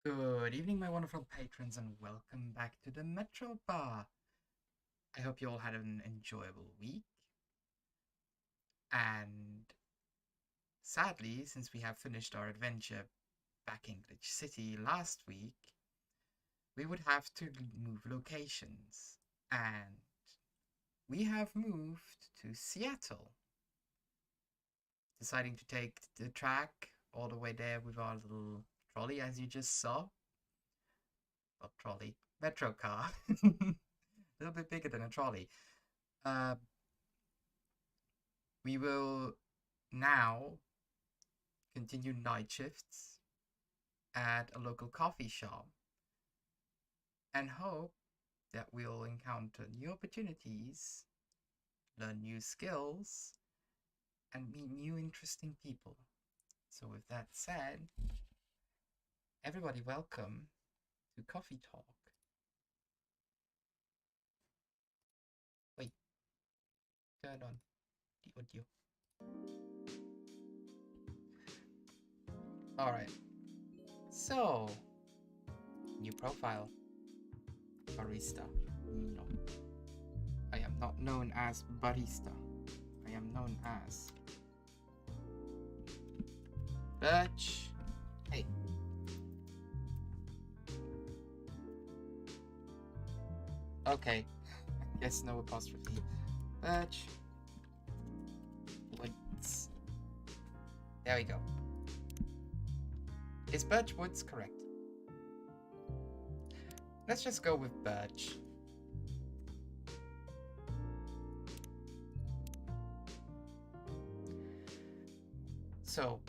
Good evening, my wonderful patrons, and welcome back to the Metro Bar. I hope you all had an enjoyable week. And sadly, since we have finished our adventure back in Glitch City last week, we would have to move locations. And we have moved to Seattle, deciding to take the track all the way there with our little trolley, as you just saw. Well, trolley, metro car. A little bit bigger than a trolley. Uh, we will now continue night shifts at a local coffee shop and hope that we'll encounter new opportunities, learn new skills, and meet new interesting people. So, with that said, everybody, welcome to Coffee Talk. Wait, turn on the audio. Alright, so, new profile, barista. No, I am not known as barista. I am known as Birch. Hey. Okay, guess no apostrophe. Birch Woods. There we go. Is Birch Woods correct? Let's just go with Birch. So,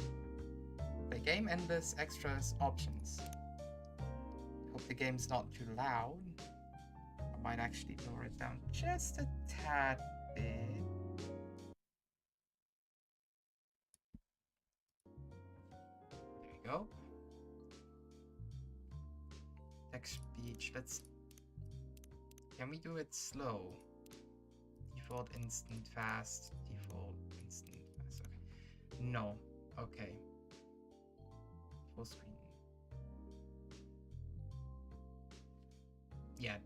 the game endless extras options. Hope the game's not too loud. I might actually lower it down just a tad bit. There we go. Text speech, can we do it slow? Default instant fast, default instant fast, okay. No, okay. Full screen. Yeah.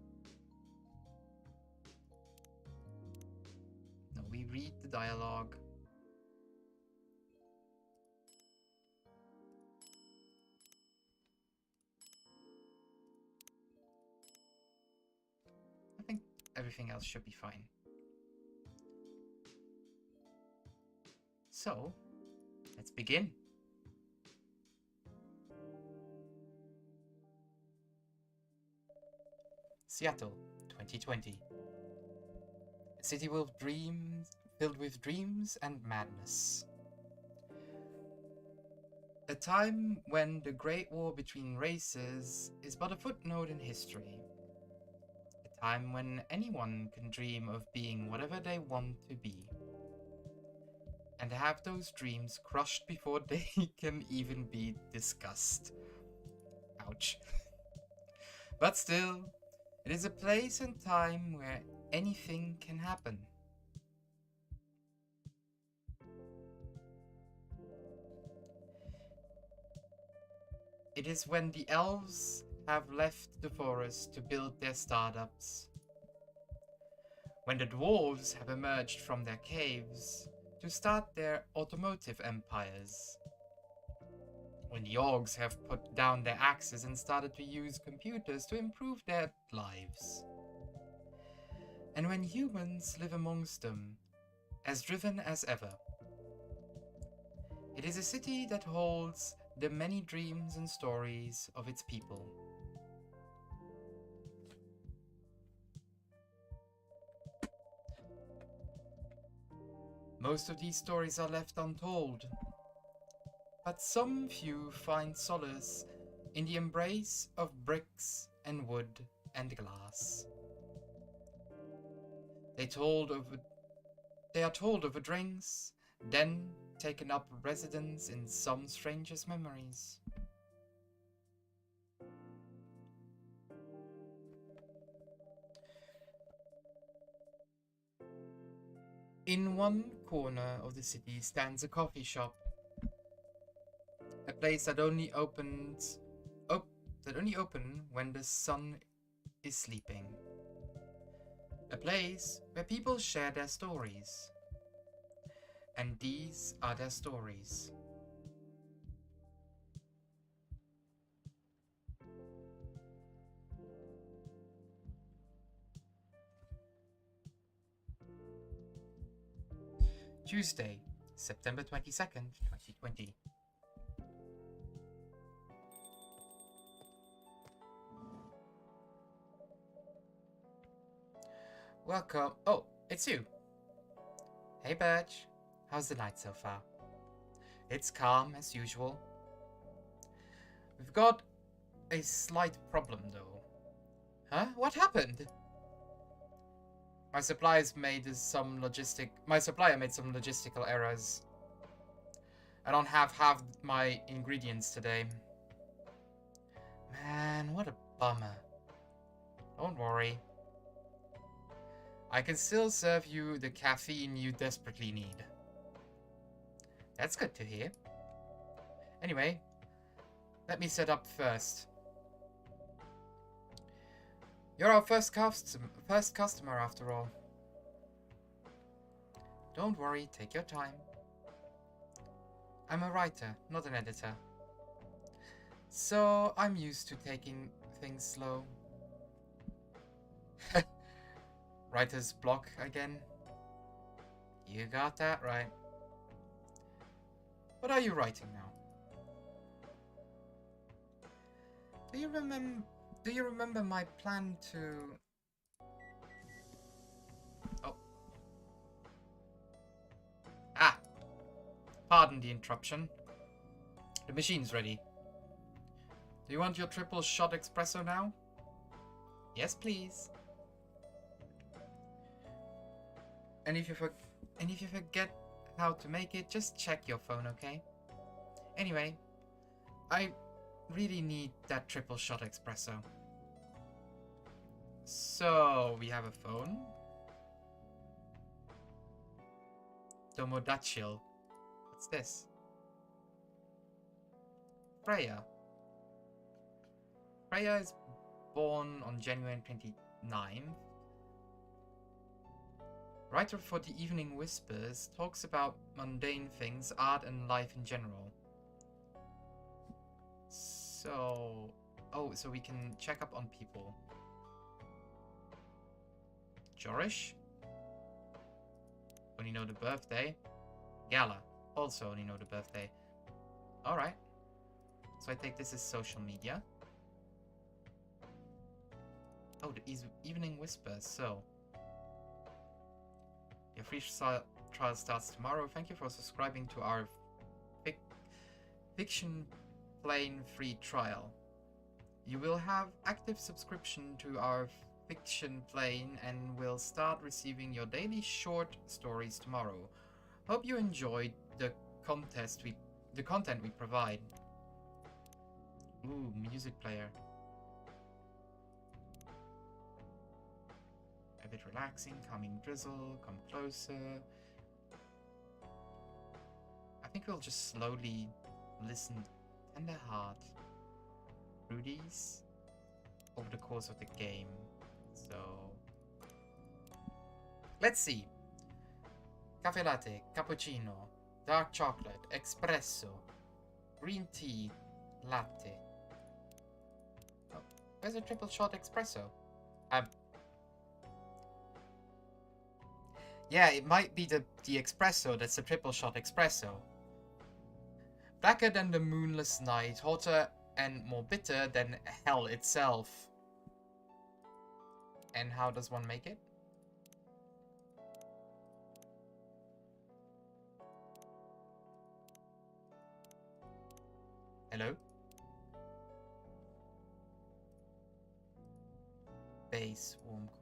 No, we read the dialogue. I think everything else should be fine. So, let's begin. Seattle, 2020. A city filled with dreams and madness. A time when the Great War between races is but a footnote in history. A time when anyone can dream of being whatever they want to be. And have those dreams crushed before they can even be discussed. Ouch. But still, it is a place and time where anything can happen. It is when the elves have left the forest to build their startups. When the dwarves have emerged from their caves to start their automotive empires. When the orcs have put down their axes and started to use computers to improve their lives. And when humans live amongst them, as driven as ever. It is a city that holds the many dreams and stories of its people. Most of these stories are left untold, but some few find solace in the embrace of bricks and wood and glass. They are told over drinks, then taken up residence in some strangest memories. In one corner of the city stands a coffee shop. A place that that only open when the sun is sleeping. A place where people share their stories. And these are their stories. Tuesday, September 22nd, 2020. Welcome. Oh, it's you. Hey, Birch. How's the night so far? It's calm, as usual. We've got a slight problem, though. Huh? What happened? My supplier made some logistical errors. I don't have half my ingredients today. Man, what a bummer. Don't worry. I can still serve you the caffeine you desperately need. That's good to hear. Anyway, let me set up first. You're our first customer after all. Don't worry, take your time. I'm a writer, not an editor. So I'm used to taking things slow. Writer's block again? You got that right. What are you writing now? Do you remember my plan to... Oh. Ah! Pardon the interruption. The machine's ready. Do you want your triple shot espresso now? Yes, please. And if you forget how to make it, just check your phone, okay? Anyway, I really need that triple shot espresso. So, we have a phone. Tomodachil. What's this? Freya. Freya is born on January 29th. Writer for the Evening Whispers, talks about mundane things, art and life in general. So... Oh, so we can check up on people. Jorish? Only know the birthday. Gala. Also only know the birthday. Alright. So I take this as social media. Oh, the Evening Whispers, so... Your free trial starts tomorrow. Thank you for subscribing to our fiction plane free trial. You will have active subscription to our fiction plane and will start receiving your daily short stories tomorrow. Hope you enjoyed the content we provide. Ooh, music player. A bit relaxing, calming drizzle, come closer. I think we'll just slowly listen tender heart through these over the course of the game. So let's see. Cafe latte, cappuccino, dark chocolate, espresso, green tea, latte. Oh, where's a triple shot espresso? Yeah, it might be the espresso that's the triple shot espresso. Blacker than the moonless night, hotter and more bitter than hell itself. And how does one make it? Hello? Base, warm, cool.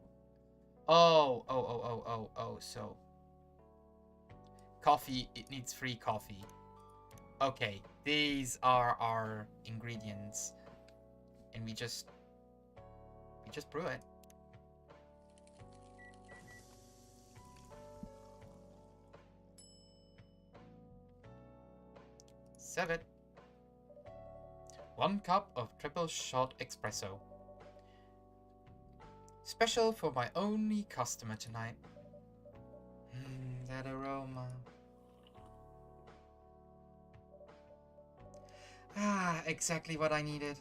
Oh, so. Coffee, it needs free coffee. Okay, these are our ingredients. And we just brew it. Serve it. 1 cup of triple shot espresso. Special for my only customer tonight. That aroma. Ah, exactly what I needed.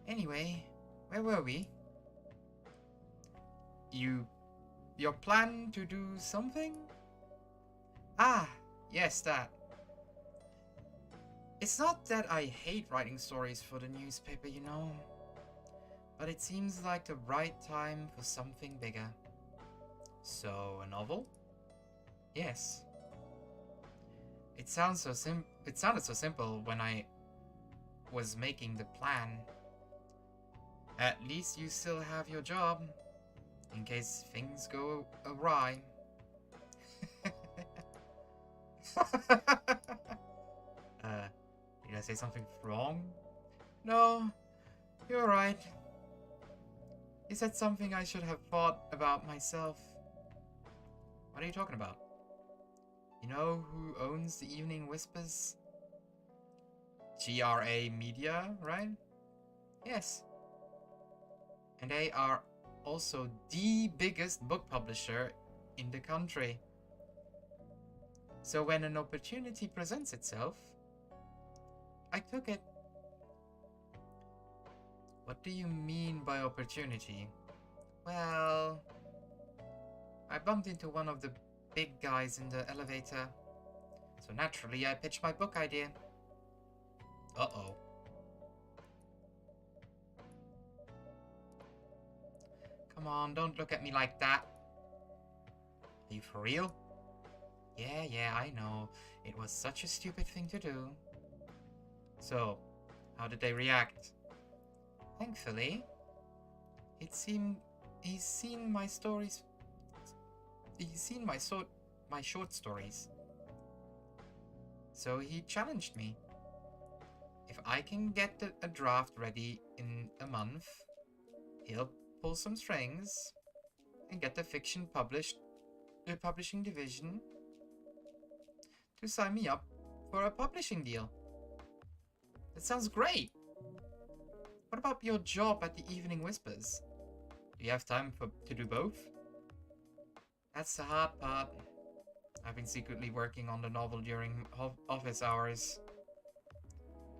Anyway, where were we? Your plan to do something? Ah, yes, that. It's not that I hate writing stories for the newspaper, you know. But it seems like the right time for something bigger. So, a novel? Yes. It sounded so simple when I was making the plan. At least you still have your job, in case things go awry. Did I say something wrong? No, you're right. You said something I should have thought about myself. What are you talking about? You know who owns the Evening Whispers? GRA Media, right? Yes. And they are also the biggest book publisher in the country. So when an opportunity presents itself, I took it. What do you mean by opportunity? Well, I bumped into one of the big guys in the elevator. So naturally, I pitched my book idea. Uh-oh. Come on, don't look at me like that. Are you for real? Yeah, I know. It was such a stupid thing to do. So, how did they react? Thankfully, it seemed he's seen my stories. He's seen my short stories. So he challenged me. If I can get a draft ready in a month, he'll pull some strings and get the fiction published, the publishing division, to sign me up for a publishing deal. That sounds great. What about your job at the Evening Whispers? Do you have time to do both? That's the hard part. I've been secretly working on the novel during office hours.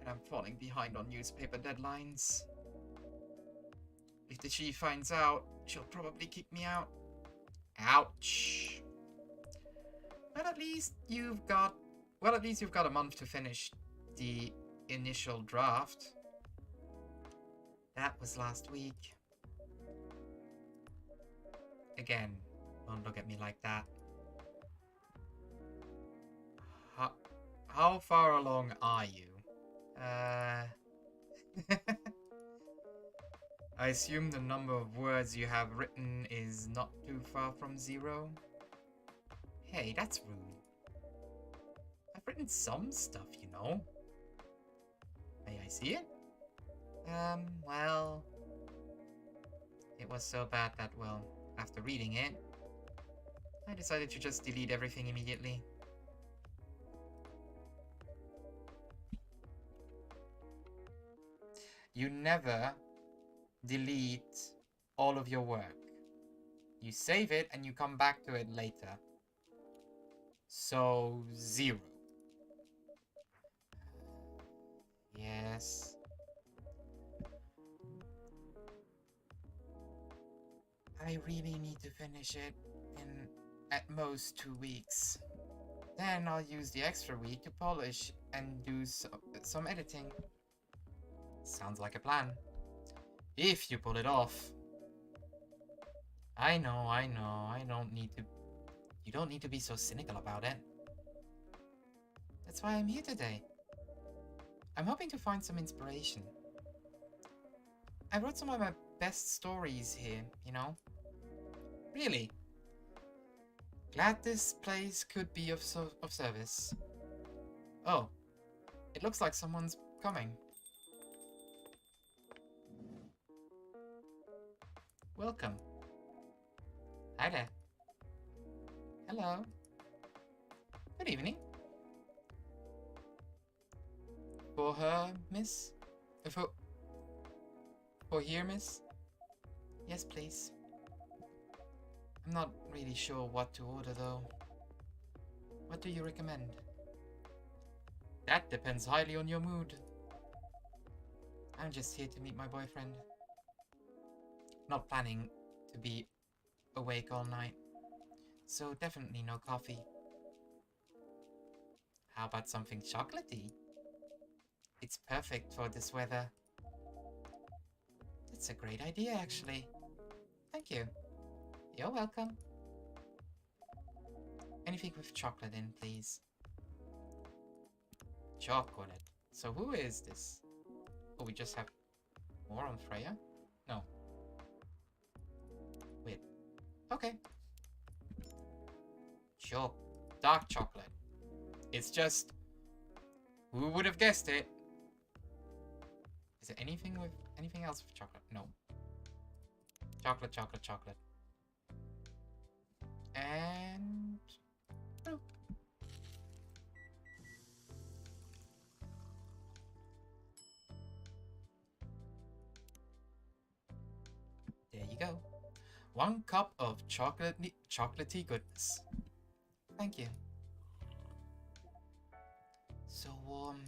And I'm falling behind on newspaper deadlines. If the chief finds out, she'll probably kick me out. Ouch. But at least you've got a month to finish the initial draft. That was last week. Again, don't look at me like that. How far along are you? I assume the number of words you have written is not too far from 0? Hey, that's rude. I've written some stuff, you know. May I see it? Well... It was so bad that, well, after reading it, I decided to just delete everything immediately. You never delete all of your work. You save it and you come back to it later. So, 0. Yes. I really need to finish it in at most 2 weeks. Then I'll use the extra week to polish and do some editing. Sounds like a plan. If you pull it off. I know. You don't need to be so cynical about it. That's why I'm here today. I'm hoping to find some inspiration. I wrote some of my best stories here, you know? Really. Glad this place could be of service. Oh, it looks like someone's coming. Welcome. Hi there. Hello. Good evening. For her, miss? For here, miss? Yes, please. I'm not really sure what to order, though. What do you recommend? That depends highly on your mood. I'm just here to meet my boyfriend. Not planning to be awake all night, so definitely no coffee. How about something chocolatey? It's perfect for this weather. That's a great idea, actually. Thank you. You're welcome. Anything with chocolate in, please. Chocolate. So who is this? Oh, we just have more on Freya? No. Wait. Okay. Dark chocolate. It's just... Who would have guessed it? Is there anything else with chocolate? No. Chocolate, chocolate, chocolate. And... Oh. There you go. 1 cup of chocolatey goodness. Thank you. So warm.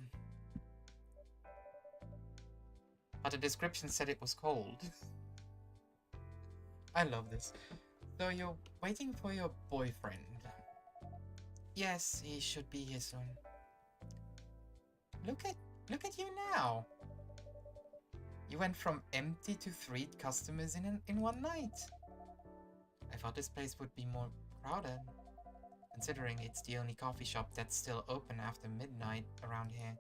But the description said it was cold. I love this. So you're waiting for your boyfriend? Yes, he should be here soon. Look at you now. You went from empty to 3 customers in one night. I thought this place would be more crowded, considering it's the only coffee shop that's still open after midnight around here.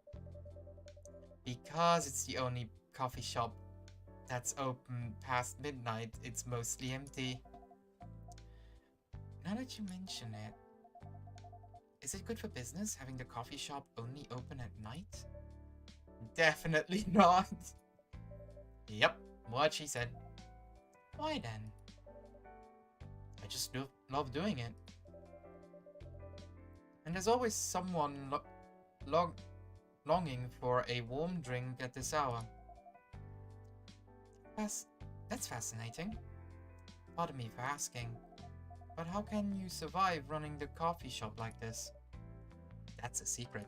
Because it's the only coffee shop that's open past midnight, it's mostly empty. Now that you mention it, is it good for business having the coffee shop only open at night? Definitely not. Yep, what she said. Why then? I just love doing it. And there's always someone longing for a warm drink at this hour. That's fascinating. Pardon me for asking, but how can you survive running the coffee shop like this? That's a secret.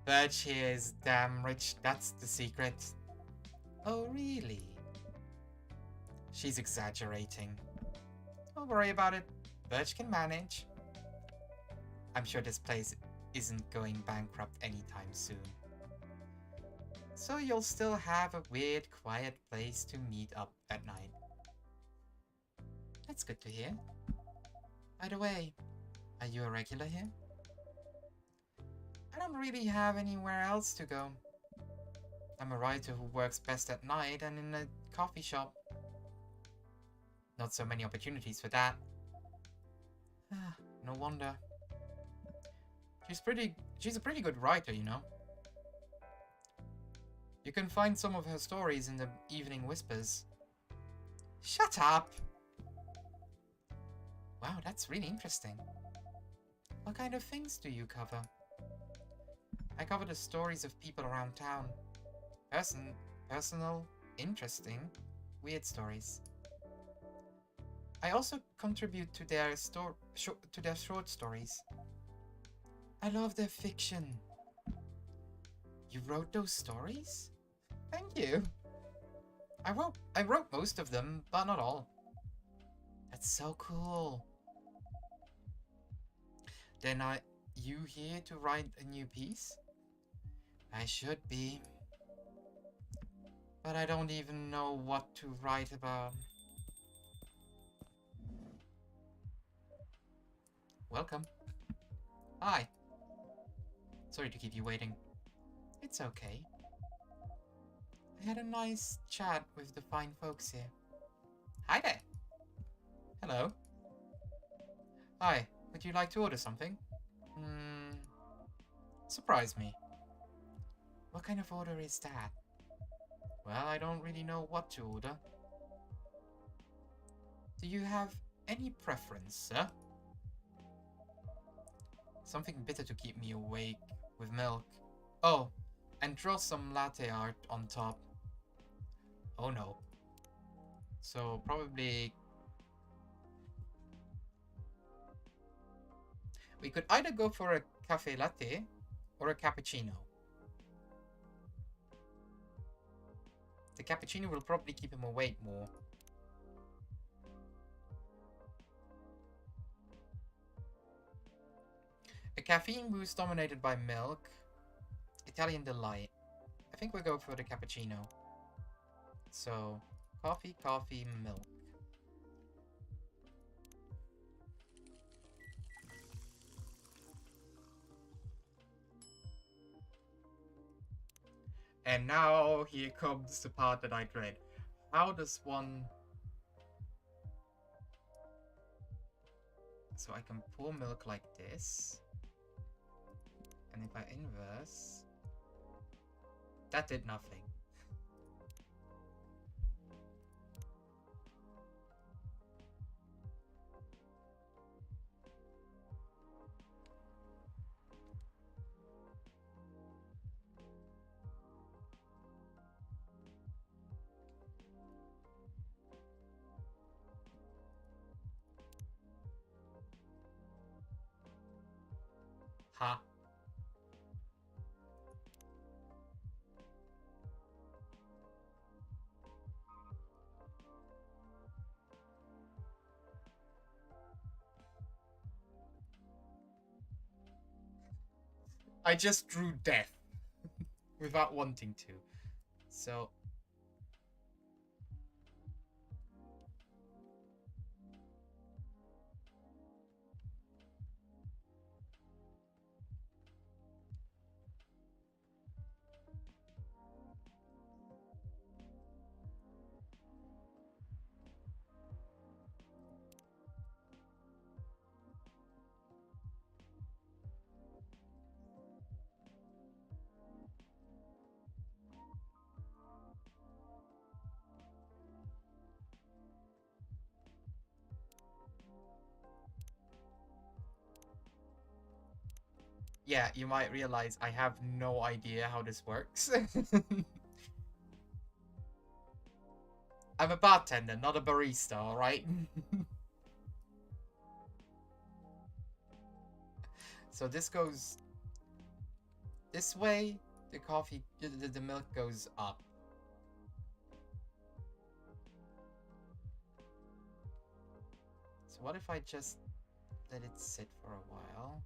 Birch here is damn rich, that's the secret. Oh, really? She's exaggerating. Don't worry about it. Birch can manage. I'm sure this place isn't going bankrupt anytime soon. So you'll still have a weird, quiet place to meet up at night. That's good to hear. By the way, are you a regular here? I don't really have anywhere else to go. I'm a writer who works best at night and in a coffee shop. Not so many opportunities for that. No wonder. She's a pretty good writer, you know. You can find some of her stories in the Evening Whispers. Shut up! Wow, that's really interesting. What kind of things do you cover? I cover the stories of people around town. Personal, interesting, weird stories. I also contribute to their short stories. I love their fiction. You wrote those stories? Thank you. I wrote most of them, but not all. That's so cool. Then are you here to write a new piece? I should be. But I don't even know what to write about. Welcome. Hi. Sorry to keep you waiting. It's okay. I had a nice chat with the fine folks here. Hi there. Hello. Hi, would you like to order something? Surprise me. What kind of order is that? Well, I don't really know what to order. Do you have any preference, sir? Something bitter to keep me awake with milk. Oh, and draw some latte art on top. Oh no. So probably we could either go for a cafe latte or a cappuccino. The cappuccino will probably keep him awake more. A caffeine boost dominated by milk. Italian delight. I think we'll go for the cappuccino. So, coffee, coffee, milk. And now here comes the part that I dread. How does one... So I can pour milk like this. And if I inverse... That did nothing. Ha. I just drew death. Without wanting to. So... Yeah, you might realize I have no idea how this works. I'm a bartender, not a barista, alright? So this goes this way, the coffee, the milk goes up. So what if I just let it sit for a while?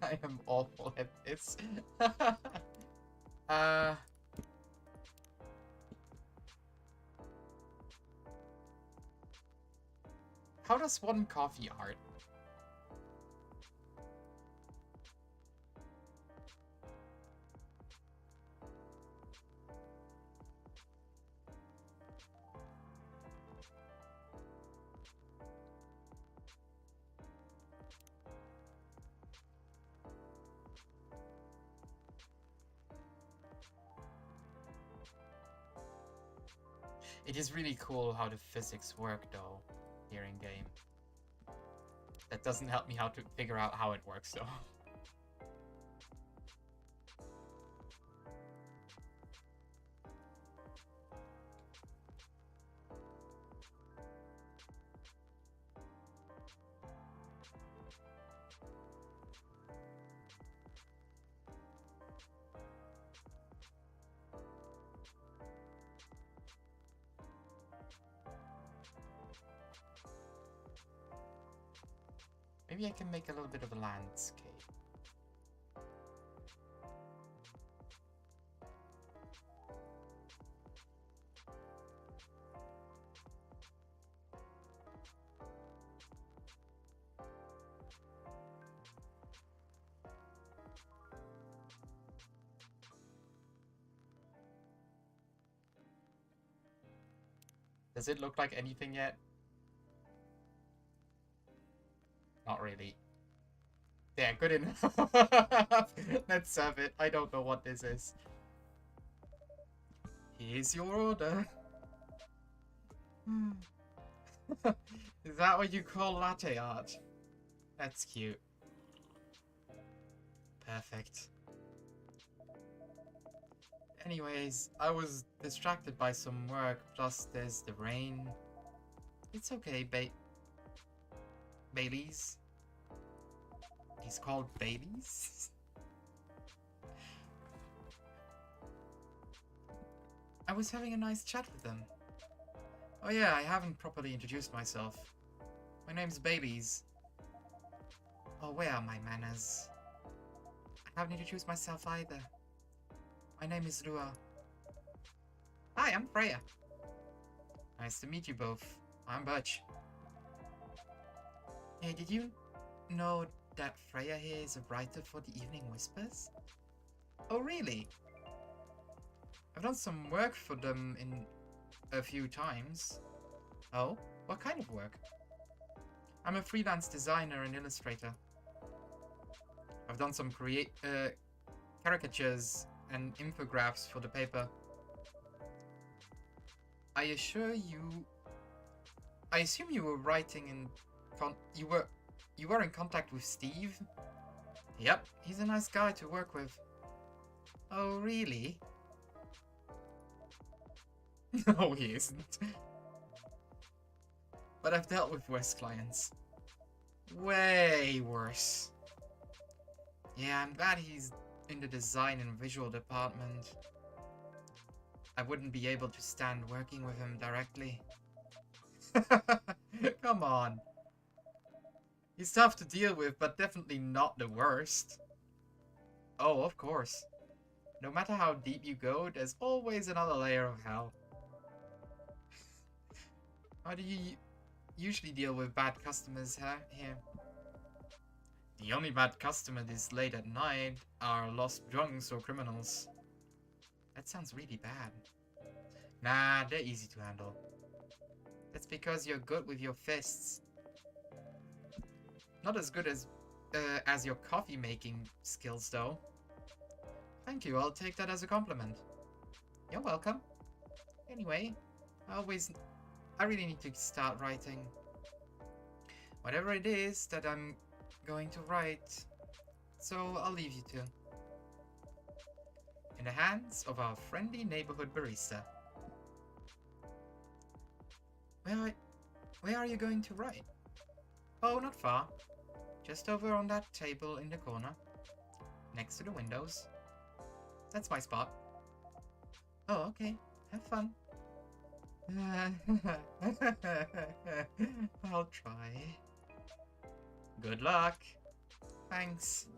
I am awful at this. uh... How does one coffee art? It is really cool how the physics work, though, here in game. That doesn't help me how to figure out how it works, though. Maybe I can make a little bit of a landscape. Does it look like anything yet? Not really. There, good enough. Let's serve it. I don't know what this is. Here's your order. Is that what you call latte art? That's cute. Perfect. Anyways, I was distracted by some work, plus there's the rain. It's okay, Baileys. He's called Baileys? I was having a nice chat with them. Oh yeah, I haven't properly introduced myself. My name's Baileys. Oh, where are my manners? I haven't introduced myself either. My name is Lua. Hi, I'm Freya. Nice to meet you both. I'm Birch. Hey, did you know that Freya here is a writer for the Evening Whispers? Oh, really? I've done some work for them in a few times. Oh? What kind of work? I'm a freelance designer and illustrator. I've done some caricatures and infographics for the paper. I assume you were writing in you were in contact with Steve? Yep, he's a nice guy to work with. Oh, really? No, he isn't. But I've dealt with worse clients. Way worse. Yeah, I'm glad he's in the design and visual department. I wouldn't be able to stand working with him directly. Come on. He's tough to deal with, but definitely not the worst. Oh, of course. No matter how deep you go, there's always another layer of hell. How do you usually deal with bad customers here? The only bad customer this late at night are lost drunks or criminals. That sounds really bad. Nah, they're easy to handle. That's because you're good with your fists. Not as good as your coffee making skills, though. Thank you, I'll take that as a compliment. You're welcome. Anyway, I really need to start writing. Whatever it is that I'm going to write, so I'll leave you to. In the hands of our friendly neighborhood barista. Where are you going to write? Oh, not far. Just over on that table in the corner. Next to the windows. That's my spot. Oh, okay. Have fun. I'll try. Good luck. Thanks.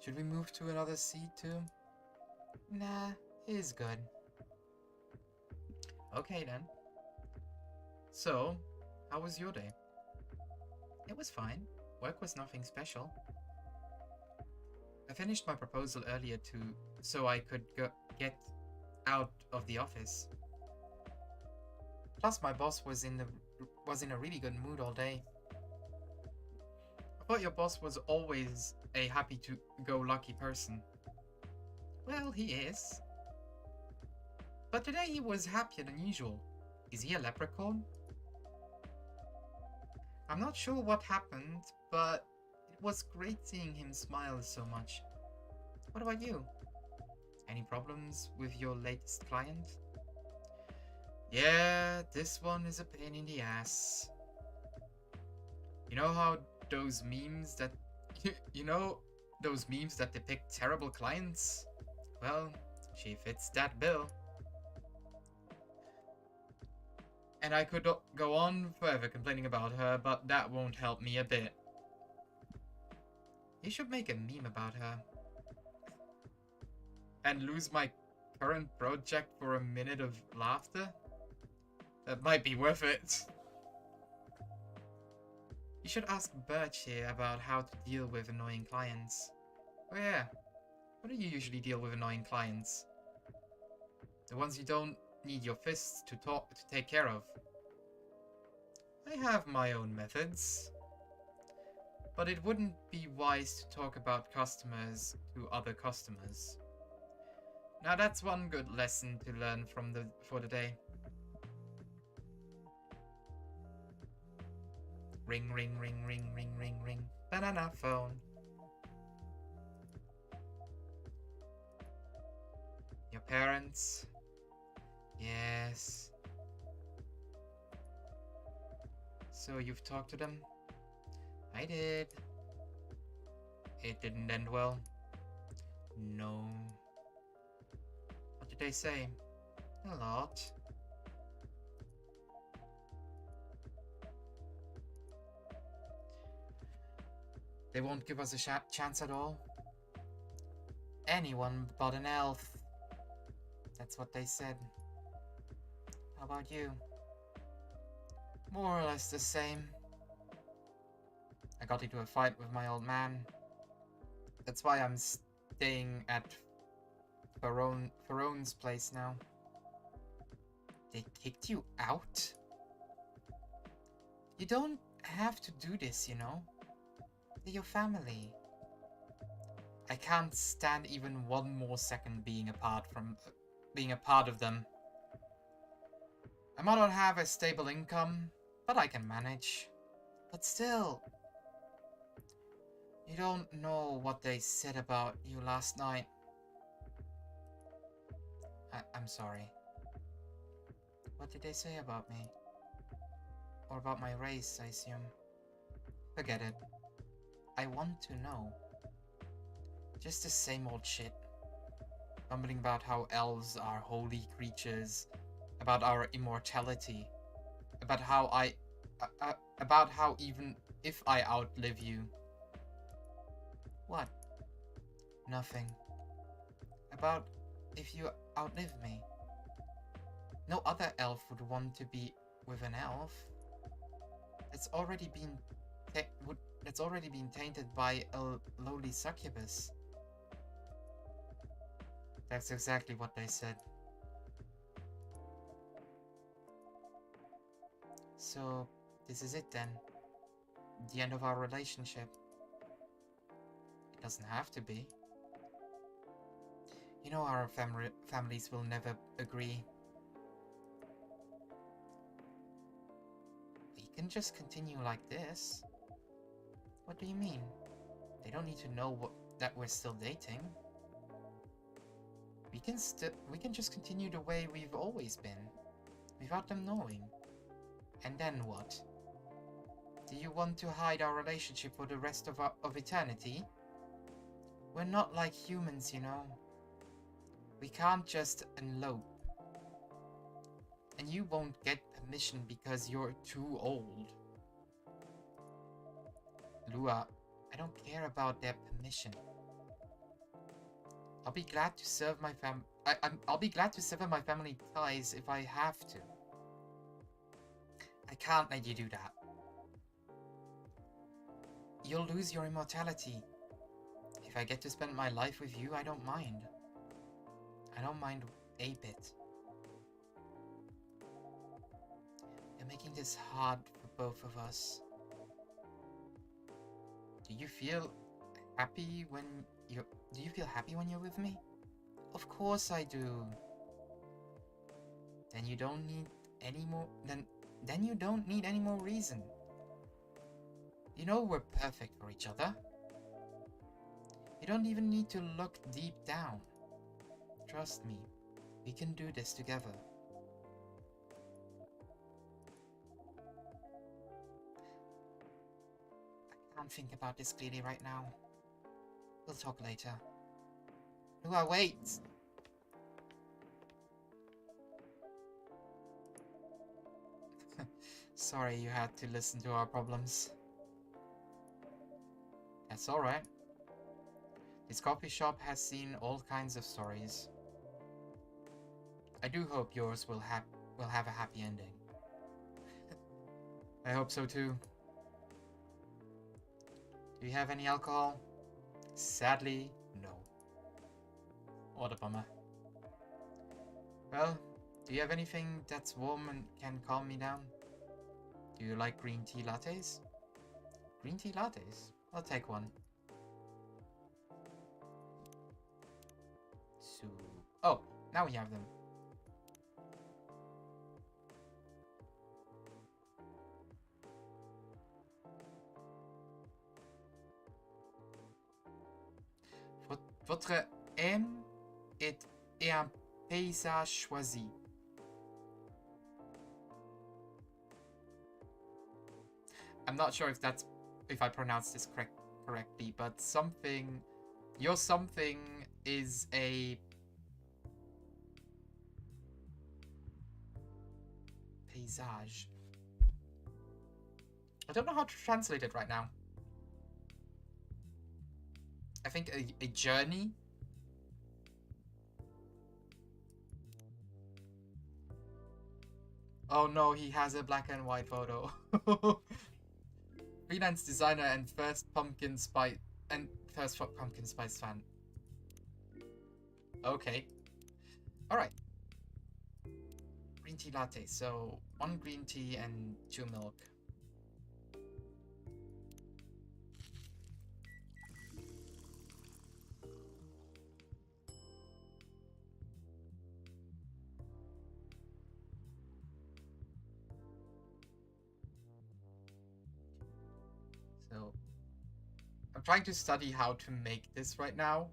Should we move to another seat too? Nah, he's good. Okay then. So, how was your day? It was fine. Work was nothing special. I finished my proposal earlier so I could get out of the office. Plus, my boss was in a really good mood all day. I thought your boss was always a happy-to-go-lucky person. Well, he is. But today he was happier than usual. Is he a leprechaun? I'm not sure what happened, but it was great seeing him smile so much. What about you? Any problems with your latest client? Yeah, this one is a pain in the ass. You know how those memes that... you know those memes that depict terrible clients? Well, she fits that bill. And I could go on forever complaining about her, but that won't help me a bit. You should make a meme about her. And lose my current project for a minute of laughter? That might be worth it. You should ask Birch here about how to deal with annoying clients. Oh yeah, how do you usually deal with annoying clients? The ones you don't need your fists to take care of. I have my own methods. But it wouldn't be wise to talk about customers to other customers. Now that's one good lesson to learn for the day. Ring, ring, ring, ring, ring, ring, ring. Banana phone. Your parents? Yes. So you've talked to them? I did. It didn't end well. No. What did they say? A lot. They won't give us a chance at all? Anyone but an elf. That's what they said. How about you? More or less the same. I got into a fight with my old man. That's why I'm staying at Farone's place now. They kicked you out? You don't have to do this, you know? They're your family. I can't stand even one more second being a part of them. I might not have a stable income, but I can manage. But still, you don't know what they said about you last night. I'm sorry. What did they say about me? Or about my race, I assume. Forget it. I want to know. Just the same old shit. Mumbling about how elves are holy creatures, about our immortality, about how even if I outlive you. What? Nothing. About if you outlive me. No other elf would want to be with an elf. It's already been tainted by a lowly succubus. That's exactly what they said. So, this is it then. The end of our relationship. It doesn't have to be. You know our families will never agree. We can just continue like this. What do you mean? They don't need to know that we're still dating. We can just continue the way we've always been, without them knowing. And then what? Do you want to hide our relationship for the rest of eternity? We're not like humans, you know. We can't just elope. And you won't get permission because you're too old. Lua, I don't care about their permission. I'll be glad to serve my I'll be glad to sever my family ties if I have to. I can't let you do that. You'll lose your immortality. If I get to spend my life with you, I don't mind. I don't mind a bit. You're making this hard for both of us. Do you feel happy when you're with me? Of course I do. Then you don't need any more then you don't need any more reason. You know we're perfect for each other. You don't even need to look deep down. Trust me, we can do this together. I can't think about this clearly right now. We'll talk later. Lua, wait! Sorry you had to listen to our problems. That's alright. This coffee shop has seen all kinds of stories. I do hope yours will have a happy ending. I hope so too. Do you have any alcohol? Sadly, no. What a bummer. Well, do you have anything that's warm and can calm me down? Do you like green tea lattes? Green tea lattes? I'll take one. So... Oh, now we have them. Votre aime est un paysage choisi. I'm not sure if I pronounced this correctly, but something, your something is a paysage. I don't know how to translate it right now. I think a journey. Oh no, he has a black and white photo. Freelance designer and first pumpkin spice fan. Okay. Alright. Green tea latte. So 1 green tea and 2 milk. So I'm trying to study how to make this right now.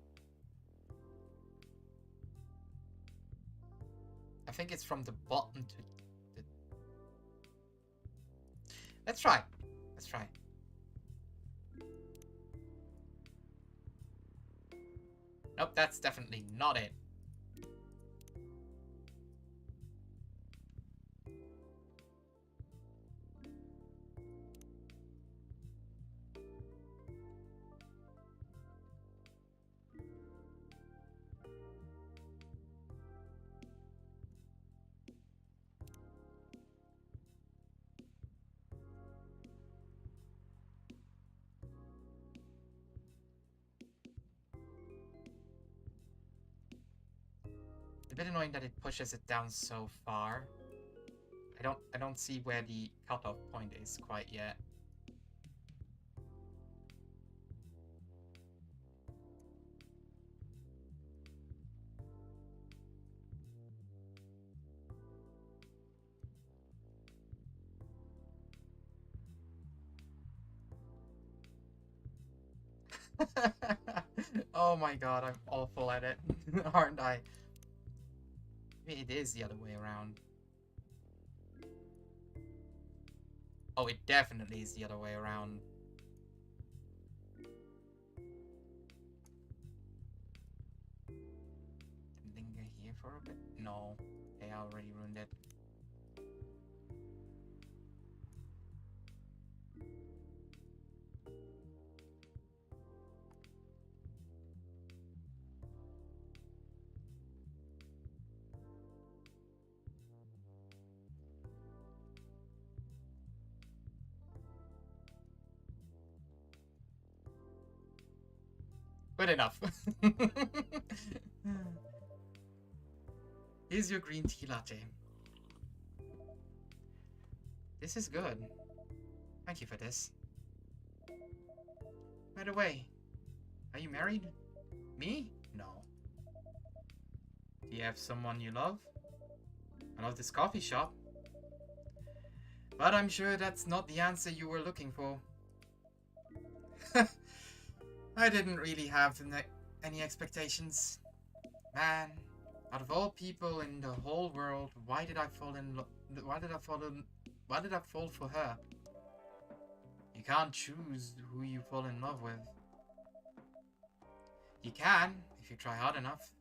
I think it's from the bottom to the... Let's try. Let's try. Nope, that's definitely not it. A bit annoying that it pushes it down so far. I don't see where the cutoff point is quite yet. Oh my god, I'm awful at it, aren't I? Maybe it is the other way around. Oh, it definitely is the other way around. Linger here for a bit? No. Okay, I already ruined it. Good enough. Here's your green tea latte. This is good. Thank you for this. By the way, are you married? Me? No. Do you have someone you love? I love this coffee shop. But I'm sure that's not the answer you were looking for. I didn't really have any expectations. Man, out of all people in the whole world, why did I fall for her? You can't choose who you fall in love with. You can, if you try hard enough.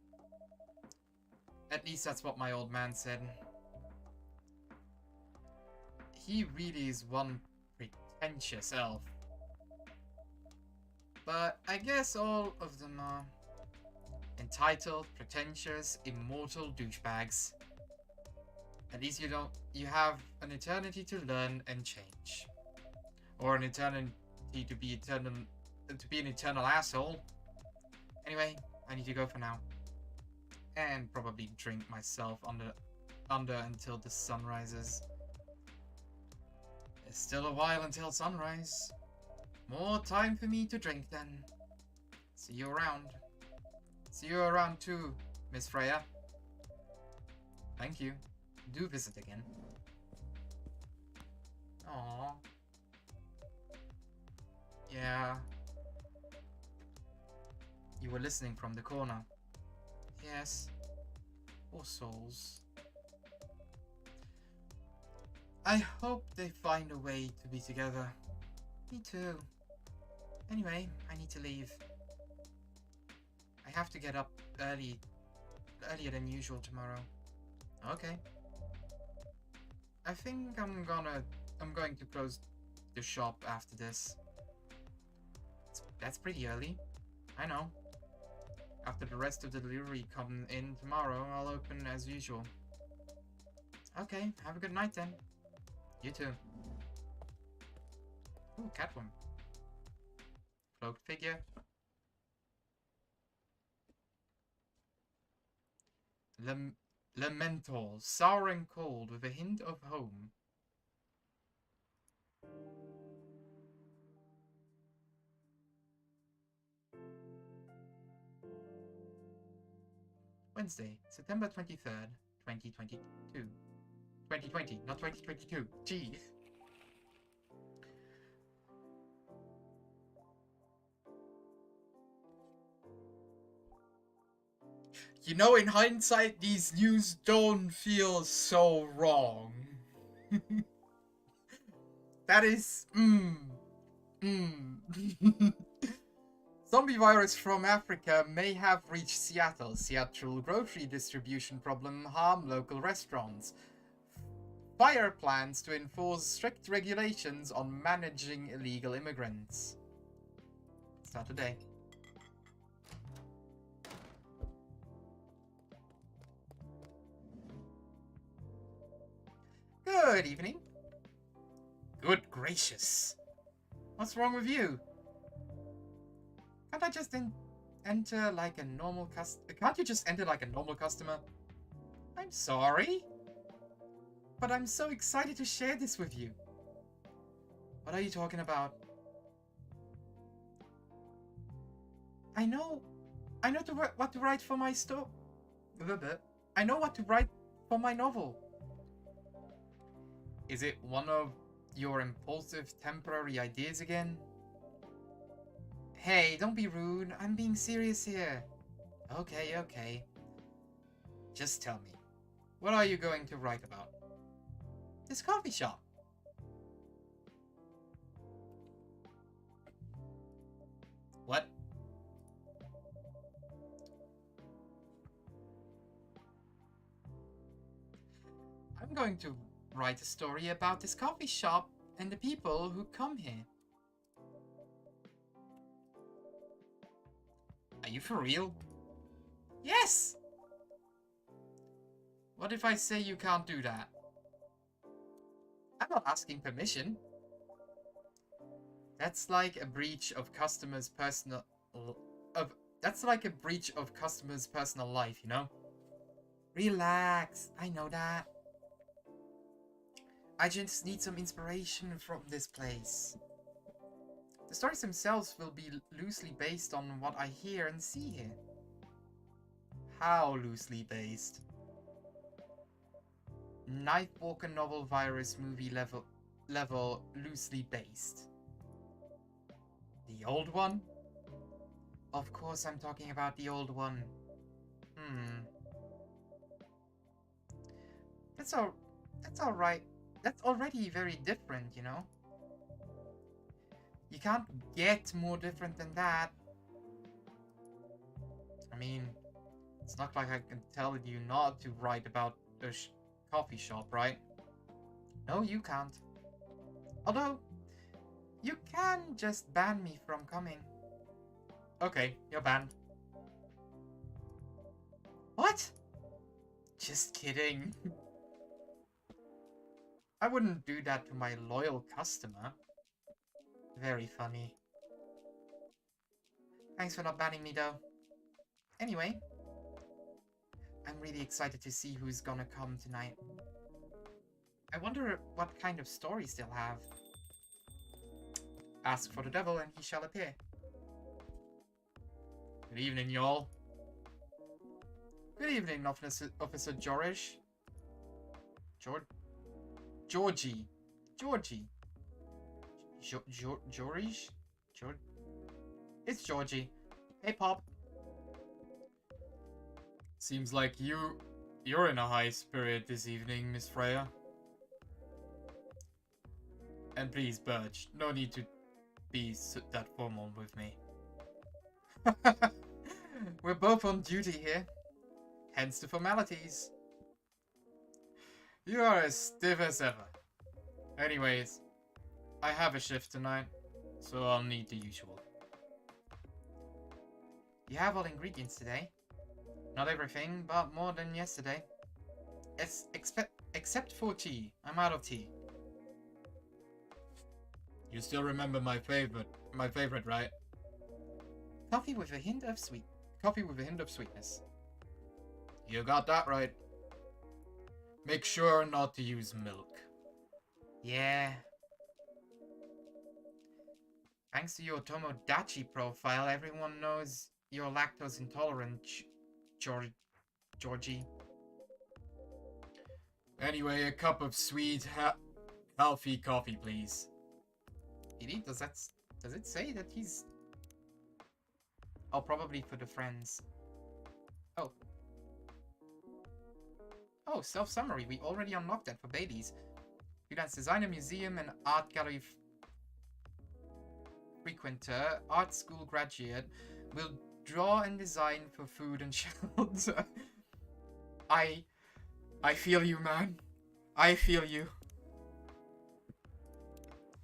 At least that's what my old man said. He really is one pretentious elf. But I guess all of them are entitled, pretentious, immortal douchebags. At least you have an eternity to learn and change. Or an eternity to be an eternal asshole. Anyway, I need to go for now. And probably drink myself under until the sun rises. There's still a while until sunrise. More time for me to drink then. See you around. See you around too, Miss Freya. Thank you. Do visit again. Aww. Yeah. You were listening from the corner. Yes. Poor souls. I hope they find a way to be together. Me too. Anyway, I need to leave. I have to get up earlier than usual tomorrow. Okay. I think I'm going to close the shop after this. That's pretty early. I know. After the rest of the delivery come in tomorrow, I'll open as usual. Okay, have a good night then. You too. Ooh, Catwoman. Cloaked figure. Elemental, sour and cold with a hint of home. Wednesday, September 23rd, 2022. 2020, not 2022. Gee. You know, in hindsight, these news don't feel so wrong. That is... Zombie virus from Africa may have reached Seattle. Seattle grocery distribution problem harm local restaurants. Fire plans to enforce strict regulations on managing illegal immigrants. Start today. Good evening. Good gracious. What's wrong with you? Can't I just enter like a normal Can't you just enter like a normal customer? I'm sorry, but I'm so excited to share this with you. What are you talking about? I know what to write for my store. I know what to write for my novel. Is it one of your impulsive temporary ideas again? Hey, don't be rude. I'm being serious here. Okay, okay. Just tell me. What are you going to write about? This coffee shop. What? I'm going to write a story about this coffee shop and the people who come here. Are you for real? Yes! What if I say you can't do that? I'm not asking permission. That's like a breach of customers' personal... That's like a breach of customers' personal life, you know? Relax, I know that. I just need some inspiration from this place. The stories themselves will be loosely based on what I hear and see here. How loosely based? Nightwalker novel virus movie level loosely based. The old one? Of course I'm talking about the old one. That's alright. That's already very different, you know? You can't get more different than that. I mean, it's not like I can tell you not to write about a coffee shop, right? No, you can't. Although, you can just ban me from coming. Okay, you're banned. What? Just kidding. I wouldn't do that to my loyal customer. Very funny. Thanks for not banning me though. Anyway, I'm really excited to see who's gonna come tonight. I wonder what kind of stories they'll have. Ask for the devil and he shall appear. Good evening, y'all. Good evening, Officer Jorish. Georgie. Jorish? It's Georgie. Hey, Pop. Seems like you're in a high spirit this evening, Miss Freya. And please, Birch, no need to be that formal with me. We're both on duty here. Hence the formalities. You are as stiff as ever. Anyways, I have a shift tonight, so I'll need the usual. You have all ingredients today. Not everything, but more than yesterday. Except for tea. I'm out of tea. You still remember my favorite, right? Coffee with a hint of sweetness. You got that right. Make sure not to use milk. Yeah. Thanks to your Tomodachi profile, everyone knows you're lactose intolerant, Georgie. Anyway, a cup of sweet, healthy coffee, please. Does it say that he's... Oh, probably for the friends. Oh. Oh, self-summary. We already unlocked that for babies. Freelance designer, museum, and art gallery frequenter, art school graduate, will draw and design for food and shelter. I feel you, man. I feel you.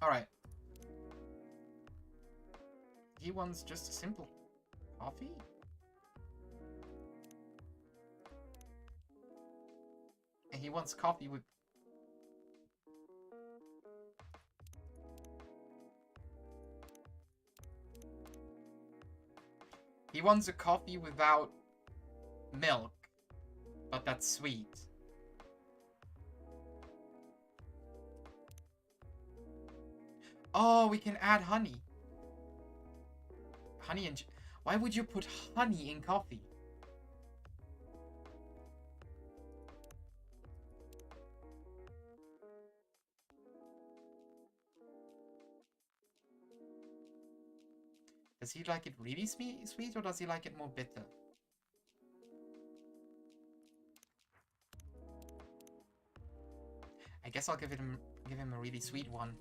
Alright. He wants just a simple coffee? And he wants coffee with... He wants a coffee without milk, but that's sweet. Oh, we can add honey. Honey and... Why would you put honey in coffee? Does he like it really sweet, or does he like it more bitter? I guess I'll give him a really sweet one.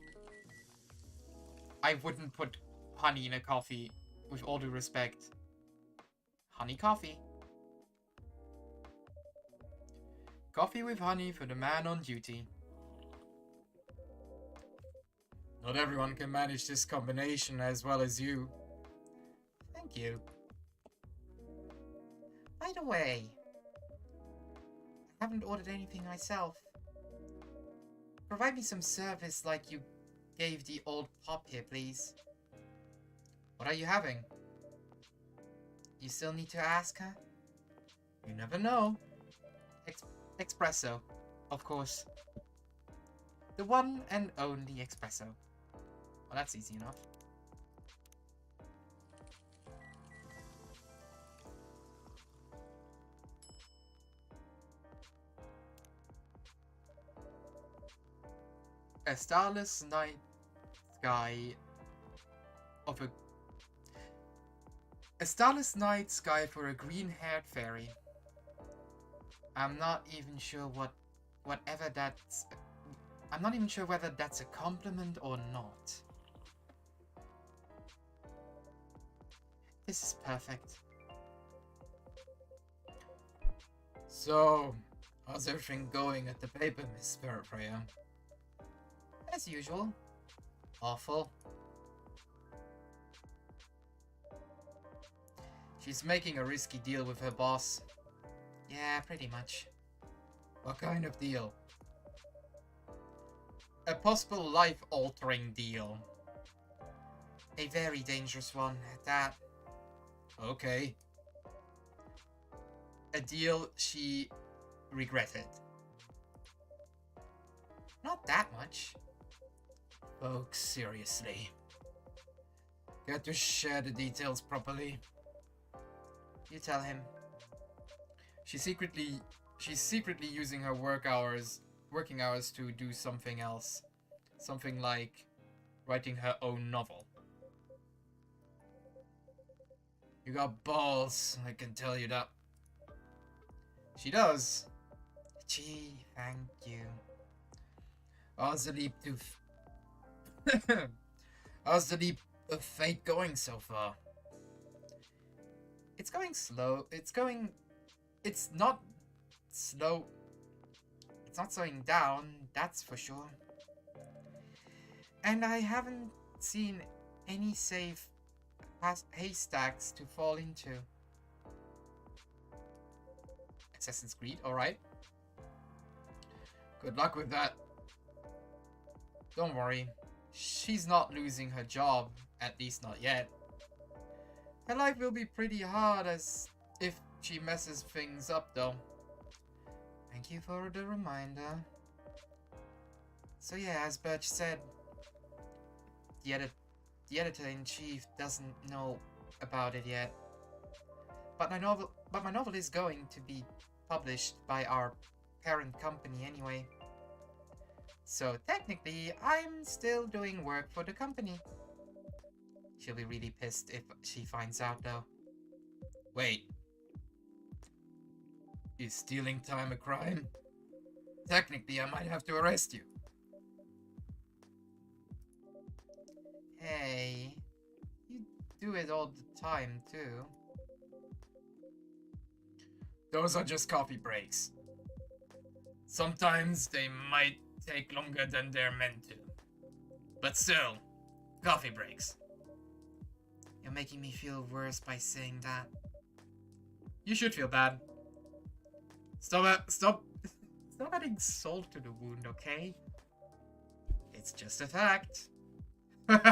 I wouldn't put honey in a coffee, with all due respect. Honey coffee. Coffee with honey for the man on duty. Not everyone can manage this combination as well as you. Thank you. By the way, I haven't ordered anything myself. Provide me some service like you gave the old pop here, please. What are you having? You still need to ask her? You never know. Espresso, of course. The one and only espresso. Well, that's easy enough. A starless night sky of a starless night sky for a green-haired fairy. I'm not even sure I'm not even sure whether that's a compliment or not. This is perfect. So, how's everything going at the paper, Miss Freya? As usual. Awful. She's making a risky deal with her boss. Yeah, pretty much. What kind of deal? A possible life-altering deal. A very dangerous one, at that. Okay. A deal she regretted. Not that much. Folks, seriously. You had to share the details properly. You tell him. She's secretly using her working hours to do something else. Something like writing her own novel. You got balls, I can tell you that. She does. Gee, thank you. How's the leap How's the leap of fate going so far? It's going slow. It's not slow. It's not slowing down, that's for sure. And I haven't seen any safe haystacks to fall into. Assassin's Creed, alright. Good luck with that. Don't worry. She's not losing her job, at least not yet. Her life will be pretty hard as if she messes things up though. Thank you for the reminder. So yeah, as Birch said, the editor-in-chief doesn't know about it yet. But my novel is going to be published by our parent company anyway. So technically, I'm still doing work for the company. She'll be really pissed if she finds out though. Wait. Is stealing time a crime? Technically, I might have to arrest you. Hey, you do it all the time too. Those are just coffee breaks. Sometimes they might take longer than they're meant to. But still, coffee breaks. You're making me feel worse by saying that. You should feel bad. Stop adding salt to the wound, okay? It's just a fact. I'm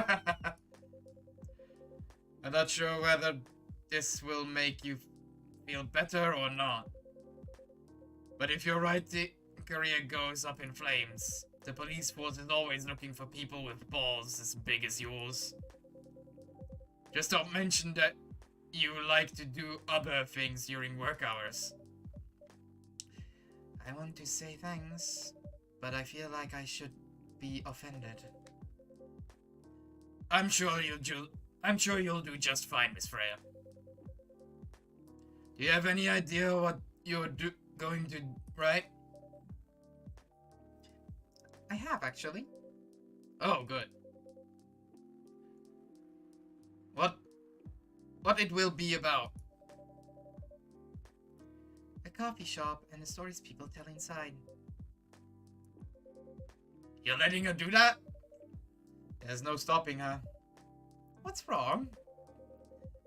not sure whether this will make you feel better or not. But if your writing career goes up in flames, the police force is always looking for people with balls as big as yours. Just don't mention that you like to do other things during work hours. I want to say thanks, but I feel like I should be offended. I'm sure you'll do just fine, Miss Freya. Do you have any idea what you're going to write? I have, actually. Oh, good. What it will be about? A coffee shop and the stories people tell inside. You're letting her do that? There's no stopping her. What's wrong?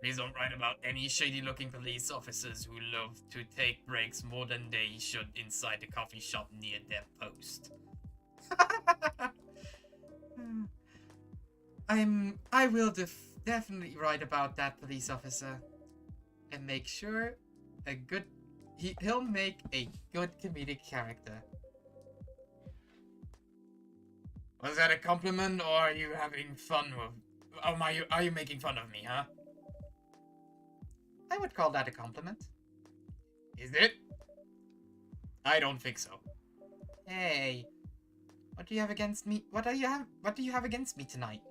Please don't write about any shady-looking police officers who love to take breaks more than they should inside the coffee shop near their post. I will definitely write about that police officer and make sure he'll make a good comedic character. Was that a compliment, or are you having fun with? Are you making fun of me, huh? I would call that a compliment. Is it? I don't think so. Hey, what do you have against me? What do you have against me tonight?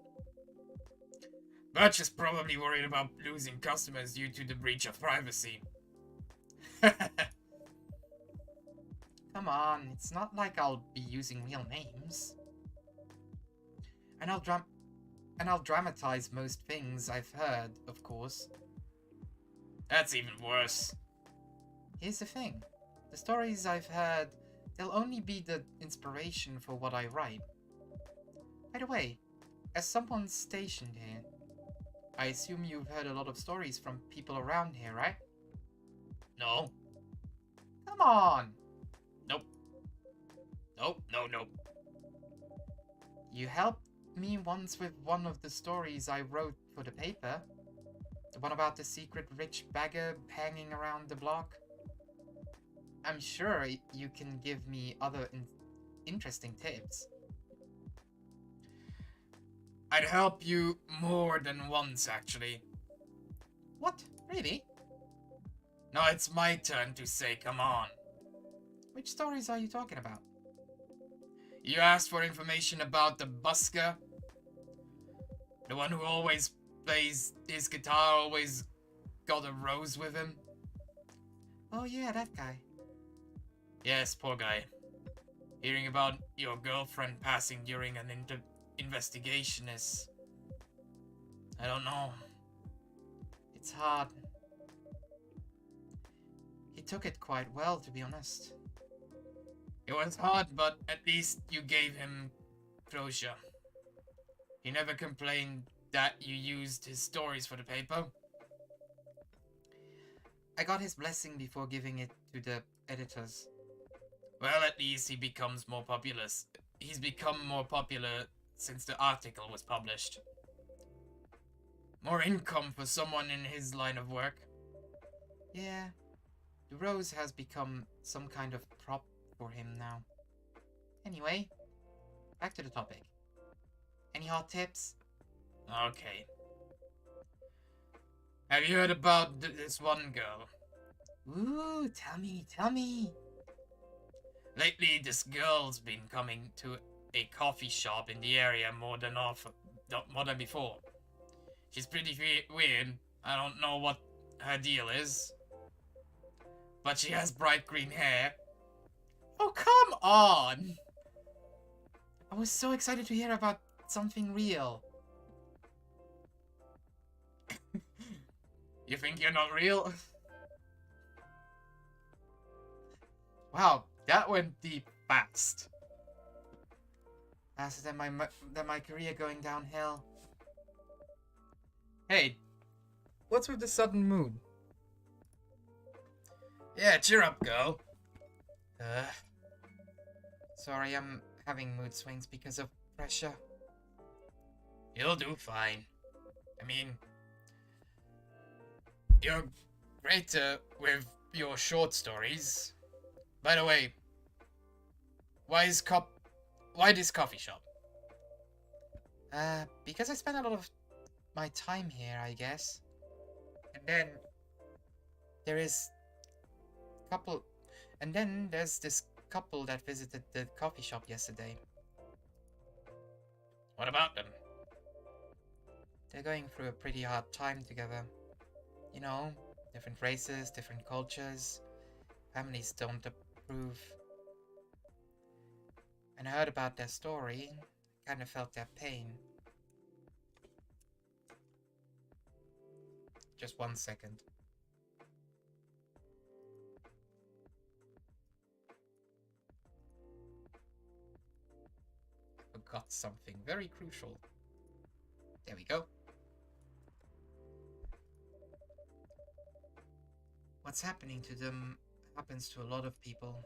Birch is probably worried about losing customers due to the breach of privacy. Come on, it's not like I'll be using real names. And I'll dramatize most things I've heard, of course. That's even worse. Here's the thing. The stories I've heard, they'll only be the inspiration for what I write. By the way, as someone stationed here, I assume you've heard a lot of stories from people around here, right? No. Come on! Nope. Nope, no. You helped me once with one of the stories I wrote for the paper. The one about the secret rich beggar hanging around the block. I'm sure you can give me other interesting tips. I'd help you more than once, actually. What? Really? No, it's my turn to say come on. Which stories are you talking about? You asked for information about the busker? The one who always plays his guitar, always got a rose with him? Oh yeah, that guy. Yes, poor guy. Hearing about your girlfriend passing during an investigation is... I don't know. It's hard. He took it quite well, to be honest. It was hard, but at least you gave him closure. He never complained that you used his stories for the paper. I got his blessing before giving it to the editors. Well, at least he becomes more popular. He's become more popular since the article was published. More income for someone in his line of work. Yeah, the rose has become some kind of prop for him now. Anyway, back to the topic. Any hot tips? Okay. Have you heard about this one girl? Ooh, tell me. Lately, this girl's been coming to a coffee shop in the area more than before. She's pretty weird. I don't know what her deal is. But she has bright green hair. Oh, come on! I was so excited to hear about something real. You think you're not real? Wow, that went deep fast. Faster than my career going downhill. Hey, what's with the sudden mood? Yeah, cheer up, girl. Sorry, I'm having mood swings because of pressure. You'll do fine. I mean, you're great with your short stories. By the way, why this coffee shop? Because I spend a lot of my time here, I guess. And then there's this couple that visited the coffee shop yesterday. What about them? They're going through a pretty hard time together. You know, different races, different cultures. Families don't approve. When I heard about their story, I kind of felt their pain. Just 1 second. I forgot something very crucial. There we go. What's happening to them happens to a lot of people.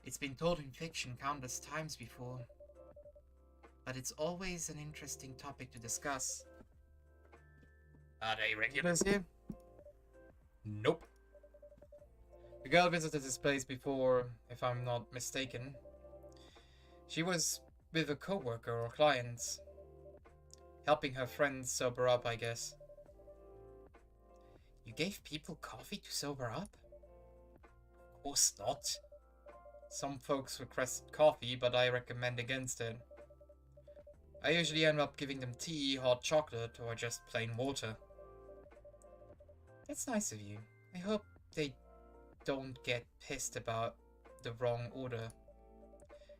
It's been told in fiction countless times before, but it's always an interesting topic to discuss. Are they regulars here? Nope. The girl visited this place before, if I'm not mistaken. She was with a coworker or client, helping her friends sober up, I guess. You gave people coffee to sober up? Of course not. Some folks request coffee, but I recommend against it. I usually end up giving them tea, hot chocolate, or just plain water. That's nice of you. I hope they don't get pissed about the wrong order.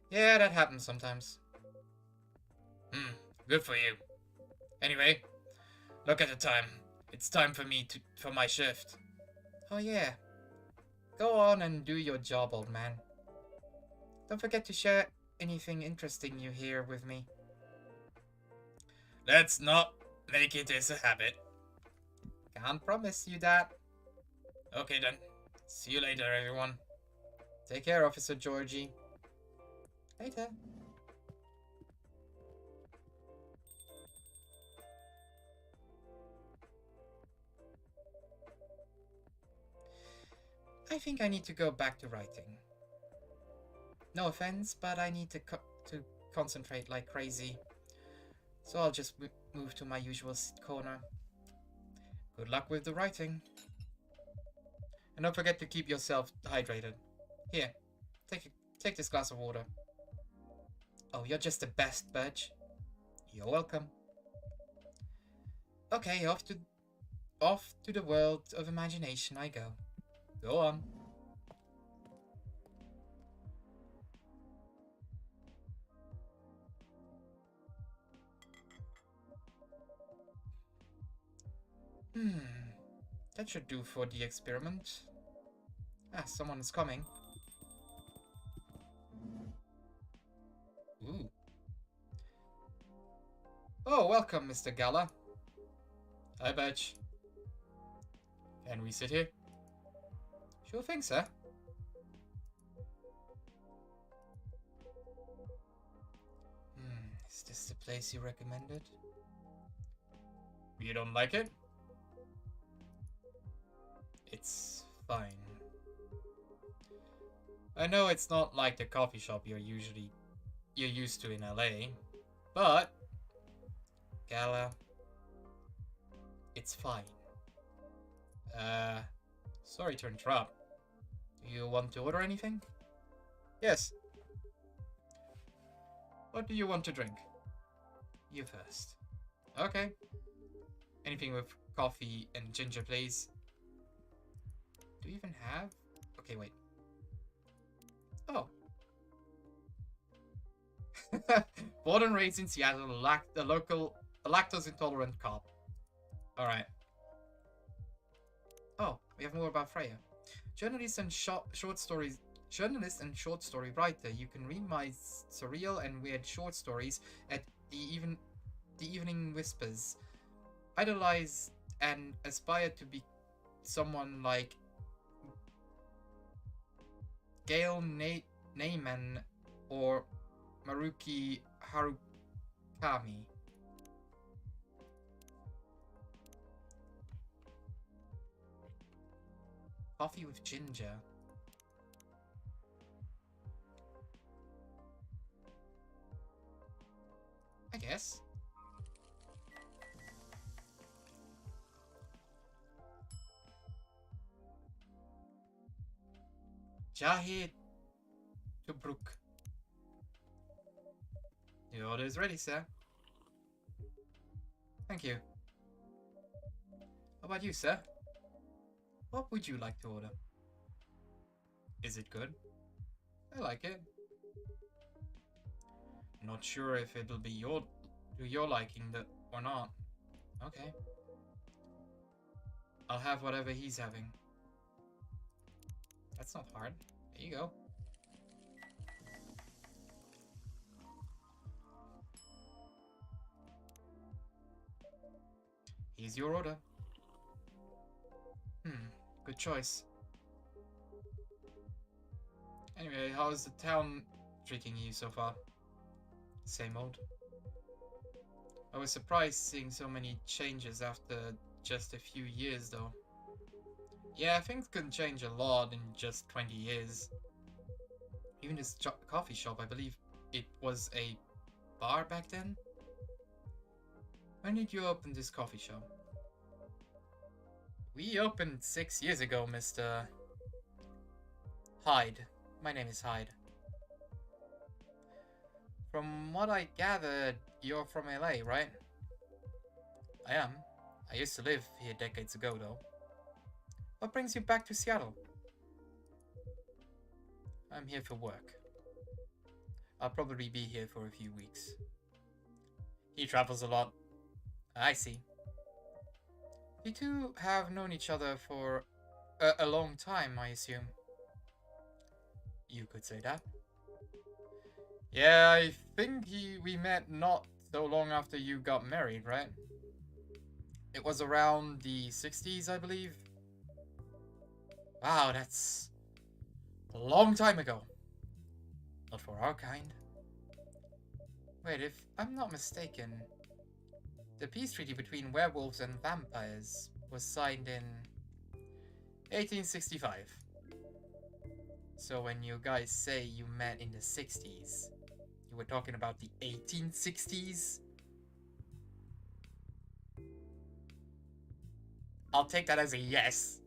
Yeah, that happens sometimes. Good for you. Anyway, look at the time. It's time for for my shift. Oh yeah. Go on and do your job, old man. Don't forget to share anything interesting you hear with me. Let's not make it as a habit. Can't promise you that. Okay then. See you later, everyone. Take care, Officer Georgie. Later. I think I need to go back to writing. No offense, but I need to concentrate like crazy. So I'll just move to my usual corner. Good luck with the writing. And don't forget to keep yourself hydrated. Here, take this glass of water. Oh, you're just the best, Budge. You're welcome. Okay, off to the world of imagination I go. Go on. That should do for the experiment. Ah, someone is coming. Ooh. Oh, welcome, Mr. Gala. Hi, Badge. Can we sit here? Sure thing, sir. Is this the place you recommended? You don't like it? It's fine. I know it's not like the coffee shop you're used to in LA, but Gala, it's fine. Sorry to interrupt. Do you want to order anything? Yes. What do you want to drink? You first. Okay. Anything with coffee and ginger, please. Do you even have? Okay, wait. Oh. Born and raised in Seattle, a lactose intolerant cop. Alright. Oh, we have more about Freya. Journalist and short story writer. You can read my surreal and weird short stories at the Evening Whispers. Idolize and aspire to be someone like Gail Neyman or Maruki Harukami. Coffee with ginger. I guess. Jahid Tobruk. The order is ready, sir. Thank you. How about you, sir? What would you like to order? Is it good? I like it. Not sure if it'll be to your liking or not. Okay. I'll have whatever he's having. That's not hard. There you go. Here's your order. Good choice. Anyway, how's the town treating you so far? Same old. I was surprised seeing so many changes after just a few years, though. Yeah, things can change a lot in just 20 years. Even this coffee shop, I believe it was a bar back then? When did you open this coffee shop? We opened 6 years ago, Mr. Hyde. My name is Hyde. From what I gathered, you're from LA, right? I am. I used to live here decades ago, though. What brings you back to Seattle? I'm here for work. I'll probably be here for a few weeks. He travels a lot. I see. You two have known each other for a long time, I assume. You could say that. Yeah, I think we met not so long after you got married, right? It was around the 60s, I believe. Wow, that's a long time ago. Not for our kind. Wait, if I'm not mistaken, the peace treaty between werewolves and vampires was signed in 1865. So when you guys say you met in the 60s, you we're talking about the 1860s. I'll take that as a yes.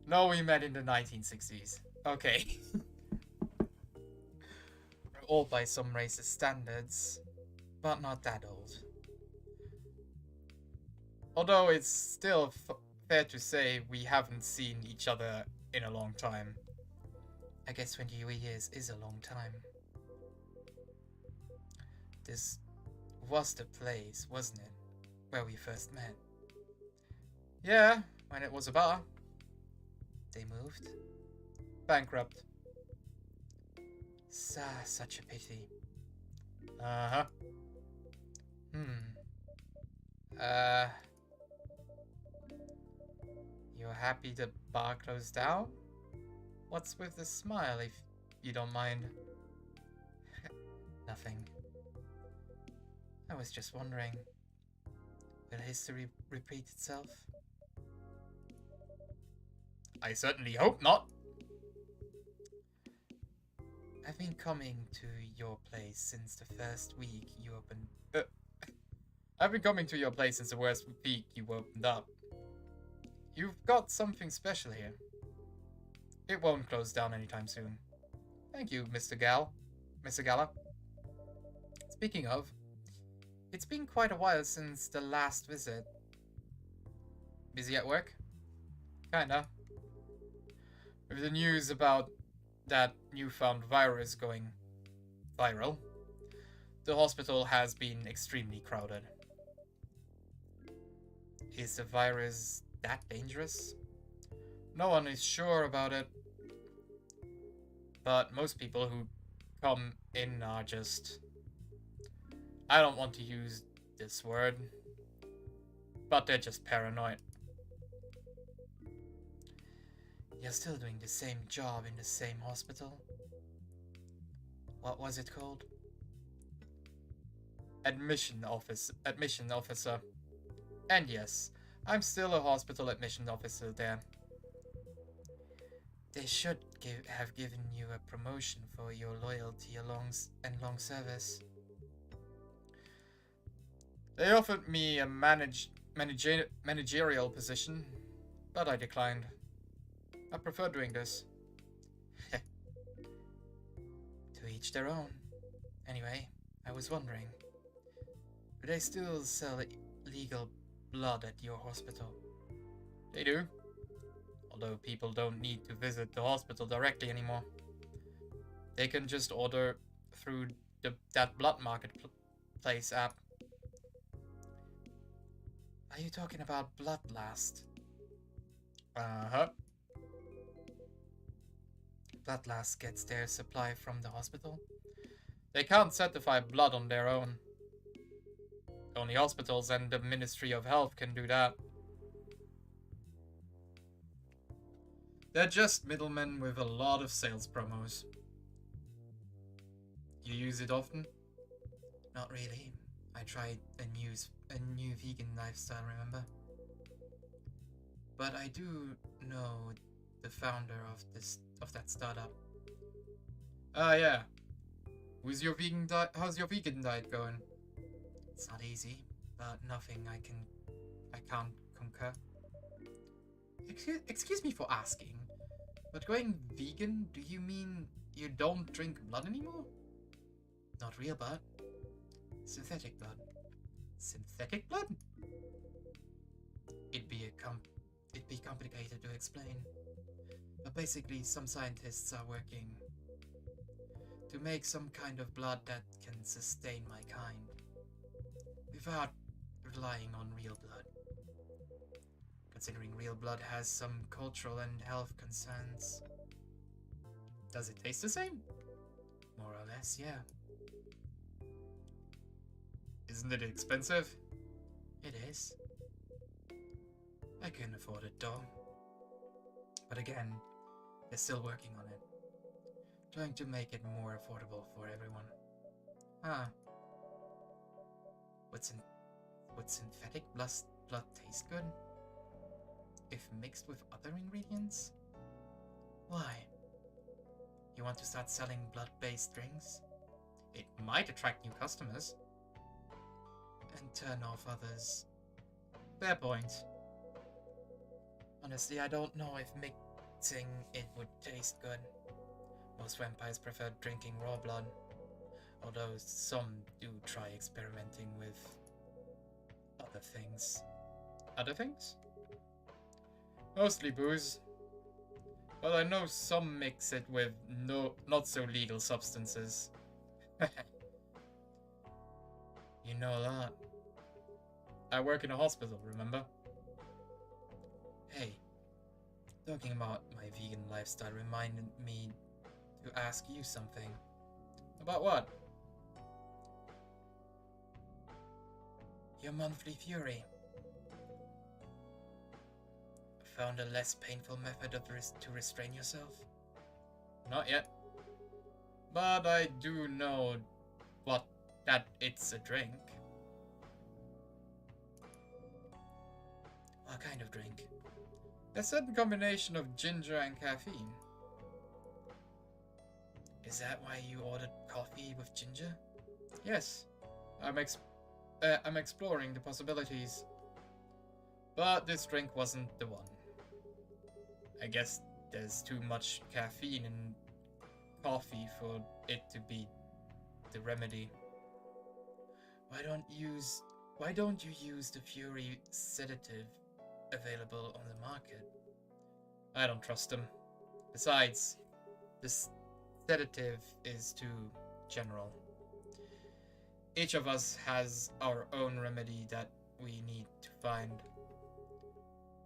No, we met in the 1960s. Okay. We're old by some racist standards, but not that old. Although it's still fair to say we haven't seen each other in a long time. I guess 20 years is a long time. This was the place, wasn't it? Where we first met. Yeah, when it was a bar. They moved. Bankrupt. Such a pity. Uh-huh. You're happy the bar closed down? What's with the smile, if you don't mind? Nothing. I was just wondering, will history repeat itself? I certainly hope not. I've been coming to your place since the first week you opened... I've been coming to your place since the first week you opened up. You've got something special here. It won't close down anytime soon. Thank you, Mr. Gala. Speaking of, it's been quite a while since the last visit. Busy at work? Kinda. With the news about that newfound virus going viral, the hospital has been extremely crowded. Is the virus that dangerous? No one is sure about it, but most people who come in are just... I don't want to use this word, but they're just paranoid. You're still doing the same job in the same hospital? What was it called? Admission officer. And yes, I'm still a hospital admission officer there. They should have given you a promotion for your loyalty and long service. They offered me a managerial position, but I declined. I prefer doing this. To each their own. Anyway, I was wondering, do they still sell legal blood at your hospital? They do. Although people don't need to visit the hospital directly anymore. They can just order through that blood marketplace app. Are you talking about Bloodlast? Uh-huh. Bloodlast gets their supply from the hospital? They can't certify blood on their own. Only hospitals and the Ministry of Health can do that. They're just middlemen with a lot of sales promos. You use it often? Not really. I tried a new vegan lifestyle, remember? But I do know the founder of that startup. Ah, yeah. How's your vegan diet going? It's not easy, but nothing I can't conquer. Excuse me for asking, but going vegan, do you mean you don't drink blood anymore? Not real blood. Synthetic blood. Synthetic blood? It'd be complicated to explain. But basically, some scientists are working to make some kind of blood that can sustain my kind, without relying on real blood. Considering real blood has some cultural and health concerns. Does it taste the same? More or less, yeah. Isn't it expensive? It is. I can afford it though. But again, they're still working on it. Trying to make it more affordable for everyone. Would synthetic blood taste good? If mixed with other ingredients? Why? You want to start selling blood-based drinks? It might attract new customers. And turn off others. Fair point. Honestly, I don't know if mixing it would taste good. Most vampires prefer drinking raw blood, although some do try experimenting with other things. Other things? Mostly booze. But I know some mix it with not so legal substances. You know a lot. I work in a hospital, remember? Hey, talking about my vegan lifestyle reminded me to ask you something. About what? Your monthly fury. Found a less painful method to restrain yourself? Not yet. But I do know that it's a drink. What kind of drink? A certain combination of ginger and caffeine. Is that why you ordered coffee with ginger? Yes. I'm exploring the possibilities. But this drink wasn't the one. I guess there's too much caffeine in coffee for it to be the remedy. Why don't you use the Fury sedative available on the market? I don't trust them. Besides, this sedative is too general. Each of us has our own remedy that we need to find.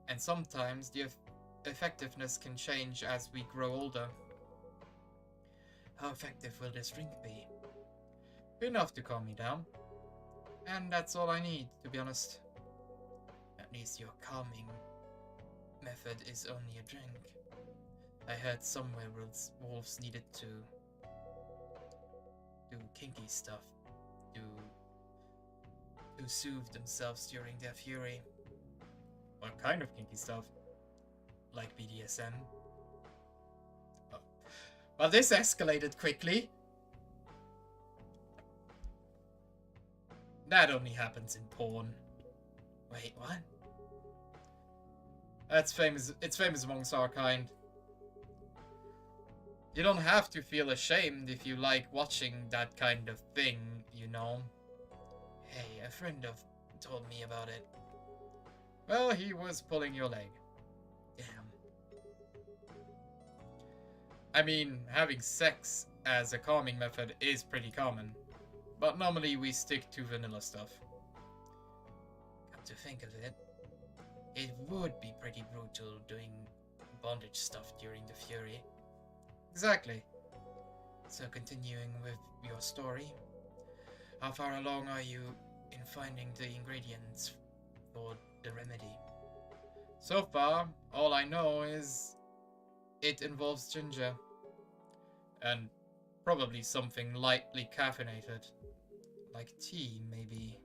And sometimes the effectiveness can change as we grow older. How effective will this drink be? Enough to calm me down. And that's all I need, to be honest. At least your calming method is only a drink. I heard some werewolves needed to do kinky stuff to soothe themselves during their fury. What kind of kinky stuff? Like BDSM? Oh. Well, this escalated quickly. That only happens in porn. Wait, what? That's famous. It's famous amongst our kind. You don't have to feel ashamed if you like watching that kind of thing, you know. Hey, a friend told me about it. Well, he was pulling your leg. Damn. I mean, having sex as a calming method is pretty common. But normally we stick to vanilla stuff. Come to think of it, it would be pretty brutal doing bondage stuff during the fury. Exactly. So continuing with your story, how far along are you in finding the ingredients for the remedy? So far, all I know is it involves ginger. And probably something lightly caffeinated. Like tea, maybe.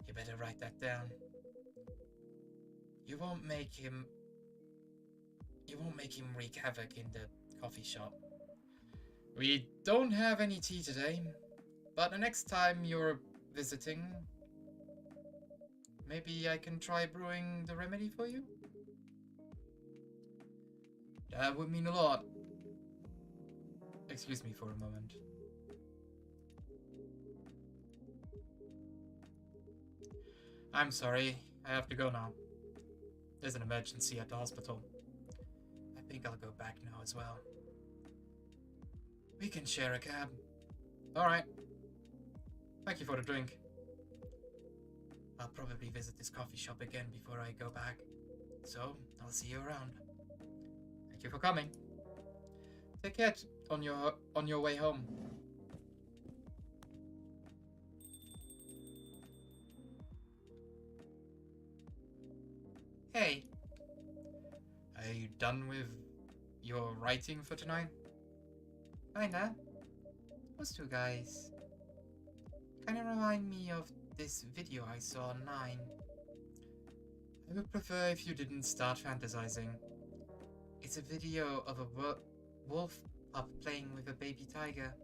You better write that down. You won't make him wreak havoc in the coffee shop. We don't have any tea today, but the next time you're visiting, maybe I can try brewing the remedy for you? That would mean a lot. Excuse me for a moment. I'm sorry, I have to go now. There's an emergency at the hospital. I think I'll go back now as well. We can share a cab. Alright. Thank you for the drink. I'll probably visit this coffee shop again before I go back. So, I'll see you around. Thank you for coming. Take care on your way home. Hey. Are you done with your writing for tonight? Kinda. Those two guys kinda remind me of this video I saw online. I would prefer if you didn't start fantasizing. It's a video of a wolf pup playing with a baby tiger.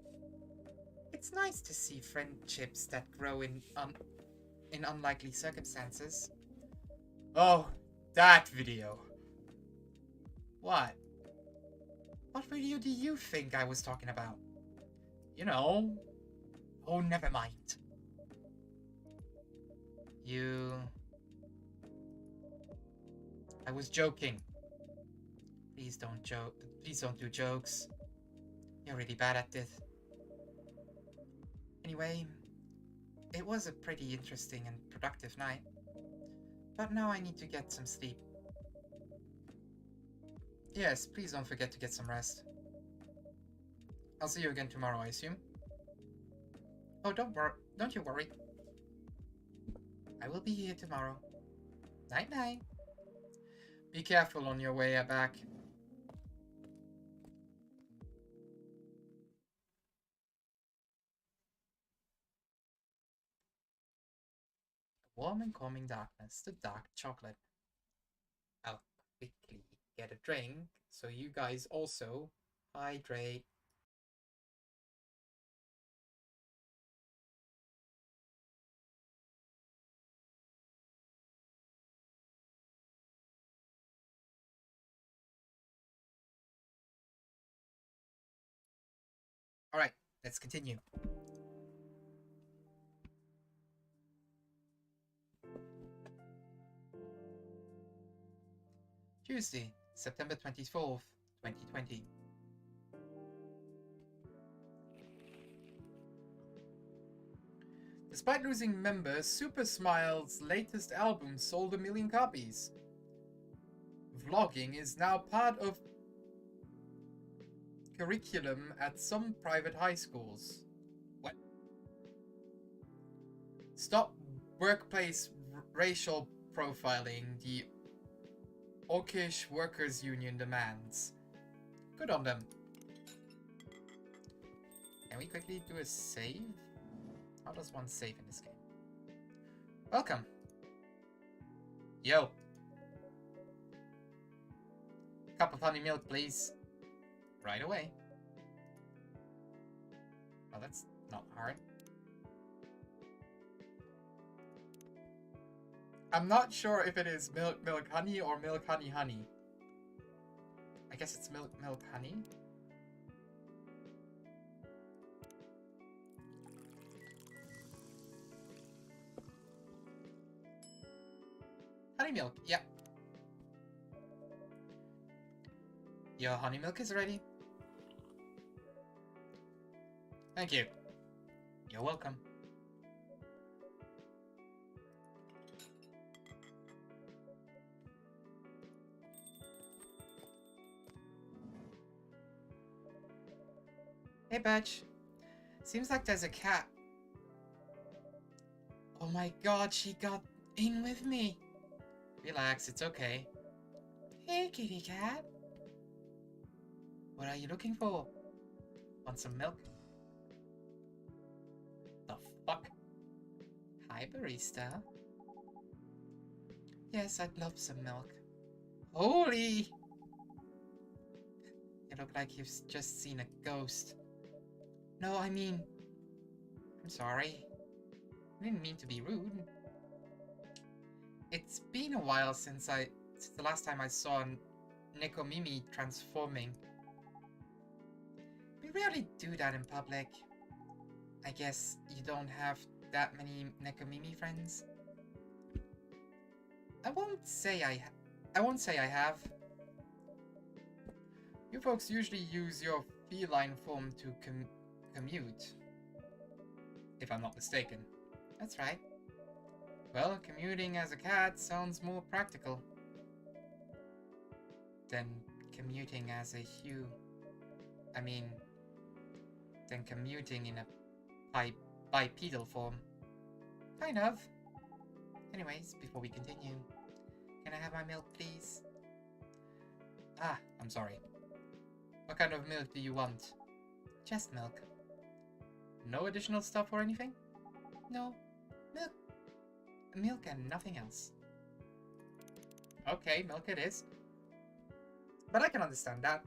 It's nice to see friendships that grow in unlikely circumstances. Oh, that video. What? What video do you think I was talking about? You know. Oh, never mind. I was joking. Please don't joke. Please don't do jokes. You're really bad at this. Anyway, it was a pretty interesting and productive night. But now I need to get some sleep. Yes, please don't forget to get some rest. I'll see you again tomorrow, I assume. Oh, don't you worry. I will be here tomorrow. Night-night. Be careful on your way back. Warm and calming darkness, the dark chocolate. I'll quickly get a drink, so you guys also hydrate. Alright, let's continue. Tuesday, September 24th, 2020. Despite losing members, Super Smile's latest album sold 1 million copies. Vlogging is now part of curriculum at some private high schools. What? Stop workplace racial profiling, the Orkish Workers Union demands. Good on them. Can we quickly do a save? How does one save in this game? Welcome. Yo. Cup of honey milk, please. Right away. Well, that's not hard. I'm not sure if it is milk honey or milk honey honey. I guess it's milk honey. Honey milk, yeah. Your honey milk is ready. Thank you. You're welcome. Hey, Badge. Seems like there's a cat. Oh my god, she got in with me. Relax, it's okay. Hey, kitty cat. What are you looking for? Want some milk? The fuck? Hi, barista. Yes, I'd love some milk. Holy! You look like you've just seen a ghost. No, I mean... I'm sorry. I didn't mean to be rude. It's been a while since the last time I saw Nekomimi transforming. We rarely do that in public. I guess you don't have that many Nekomimi friends. I won't say I have. You folks usually use your feline form to commute. If I'm not mistaken. That's right. Well, commuting as a cat sounds more practical than commuting as a than commuting in a bipedal form. Kind of. Anyways, before we continue, can I have my milk, please? Ah, I'm sorry. What kind of milk do you want? Just milk. No additional stuff or anything? No. Milk. Milk and nothing else. Okay, milk it is. But I can understand that.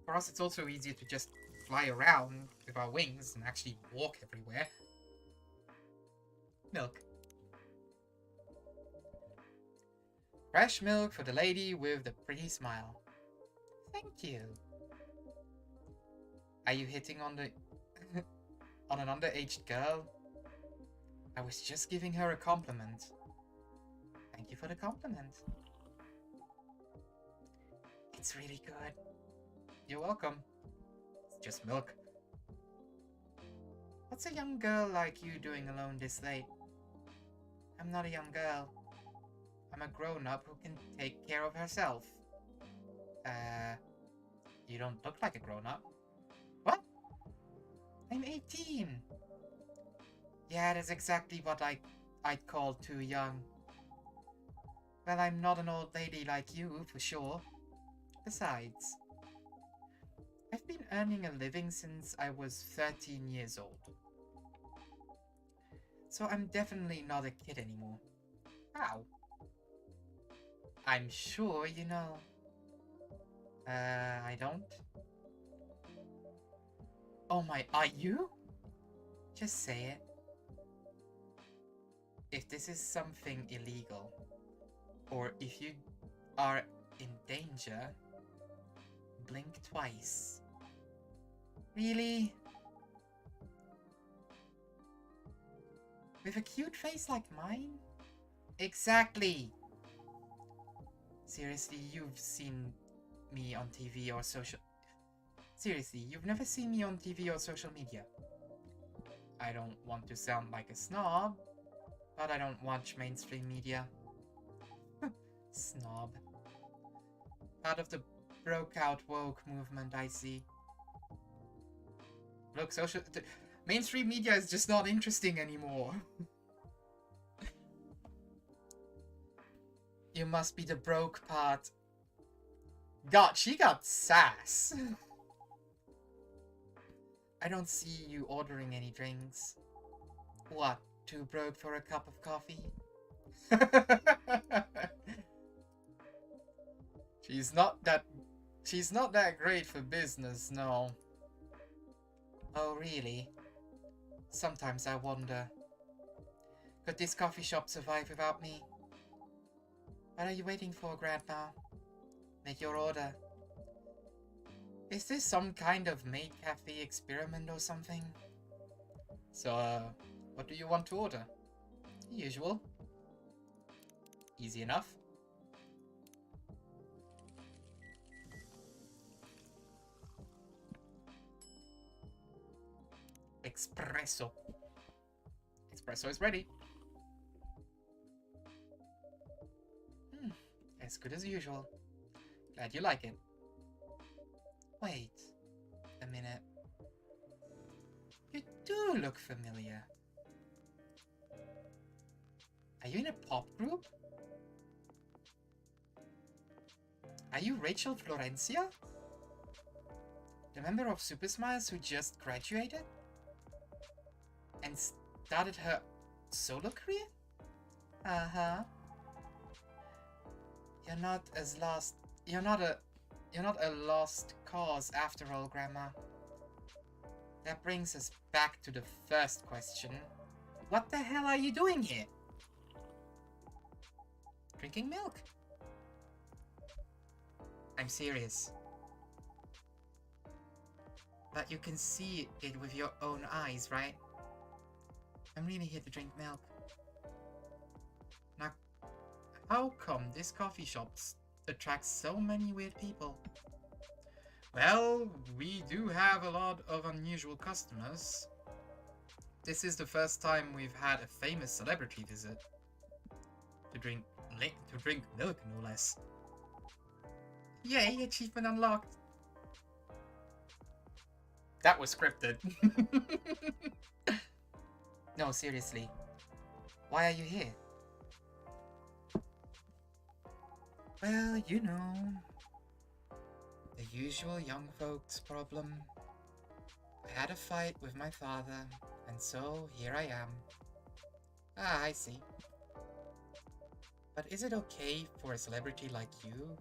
For us, it's also easier to just fly around with our wings and actually walk everywhere. Milk. Fresh milk for the lady with the pretty smile. Thank you. Are you hitting on the on an underage girl? I was just giving her a compliment. Thank you for the compliment. It's really good. You're welcome. It's just milk. What's a young girl like you doing alone this late? I'm not a young girl. I'm a grown-up who can take care of herself. You don't look like a grown-up. What? I'm 18. Yeah, that's exactly what I'd call too young. Well, I'm not an old lady like you, for sure. Besides, I've been earning a living since I was 13 years old. So I'm definitely not a kid anymore. How? I'm sure you know. I don't. Oh my, are you? Just say it. If this is something illegal, or if you are in danger, blink twice. Really? With a cute face like mine? Exactly! Seriously, you've seen me on TV or social... Seriously, you've never seen me on TV or social media. I don't want to sound like a snob, but I don't watch mainstream media. Snob. Part of the broke-out woke movement, I see. Look, mainstream media is just not interesting anymore. You must be the broke part. God, she got sass. I don't see you ordering any drinks. What, too broke for a cup of coffee? She's not that great for business, no. Oh, really? Sometimes I wonder. Could this coffee shop survive without me? What are you waiting for, Grandma? Make your order. Is this some kind of maid cafe experiment or something? So, what do you want to order? The usual. Easy enough. Espresso. Espresso is ready. As good as usual. Glad you like it. Wait a minute. You do look familiar. Are you in a pop group? Are you Rachel Florencia? The member of Super Smiles who just graduated? And started her solo career? Uh-huh. You're not a lost cause after all, Grandma. That brings us back to the first question. What the hell are you doing here? Drinking milk. I'm serious. But you can see it with your own eyes, right? I'm really here to drink milk. Now, how come this coffee shop attracts so many weird people? Well, we do have a lot of unusual customers. This is the first time we've had a famous celebrity visit. To drink milk, no less. Yay, achievement unlocked. That was scripted. No, seriously. Why are you here? Well, you know. The usual young folks problem. I had a fight with my father, and so here I am. Ah, I see. But is it okay for a celebrity like you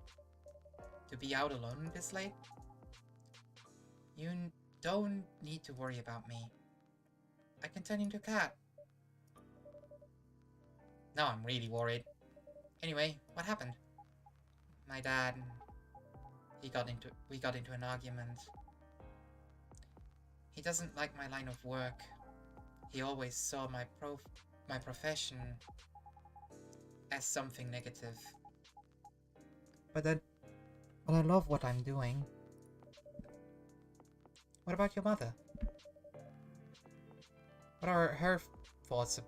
to be out alone this late? don't need to worry about me. I can turn into a cat. Now I'm really worried. Anyway, what happened? My dad... we got into an argument. He doesn't like my line of work. He always saw my profession as something negative. But I love what I'm doing. What about your mother? What are her thoughts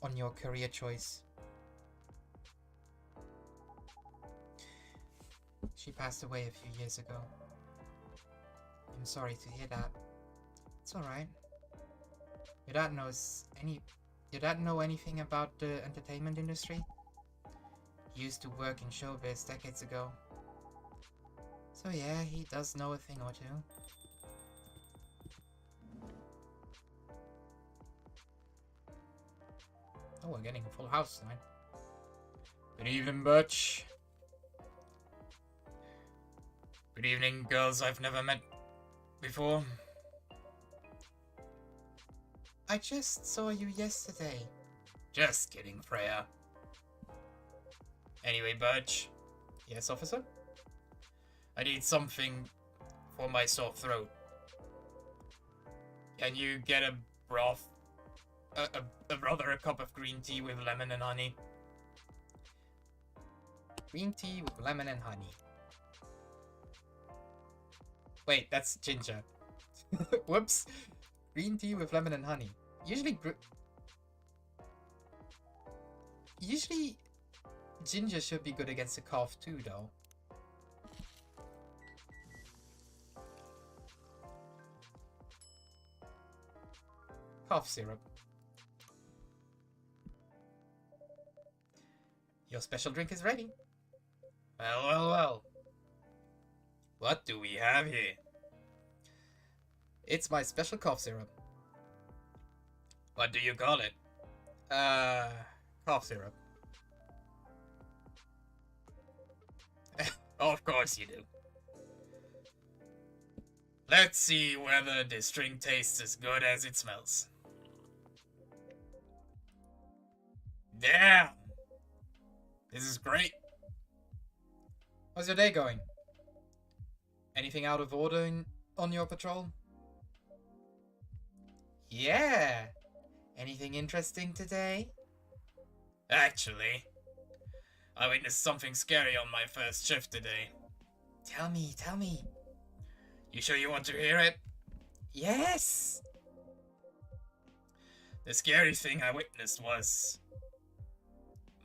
on your career choice? She passed away a few years ago. I'm sorry to hear that. It's alright. Your dad know anything about the entertainment industry? He used to work in showbiz decades ago. So yeah, he does know a thing or two. Oh, we're getting a full house tonight. Good evening, Butch. Good evening, girls I've never met before. I just saw you yesterday. Just kidding, Freya. Anyway, Butch. Yes, officer? I need something for my sore throat. Can you get a broth? Rather a cup of green tea with lemon and honey. Green tea with lemon and honey. Wait, that's ginger. Whoops. Green tea with lemon and honey. Usually ginger should be good against a cough too, though. Cough syrup. Your special drink is ready. Well. What do we have here? It's my special cough syrup. What do you call it? Cough syrup. Of course you do. Let's see whether this drink tastes as good as it smells. Damn! This is great. How's your day going? Anything out of order on your patrol? Yeah! Anything interesting today? Actually, I witnessed something scary on my first shift today. Tell me. You sure you want to hear it? Yes! The scary thing I witnessed was...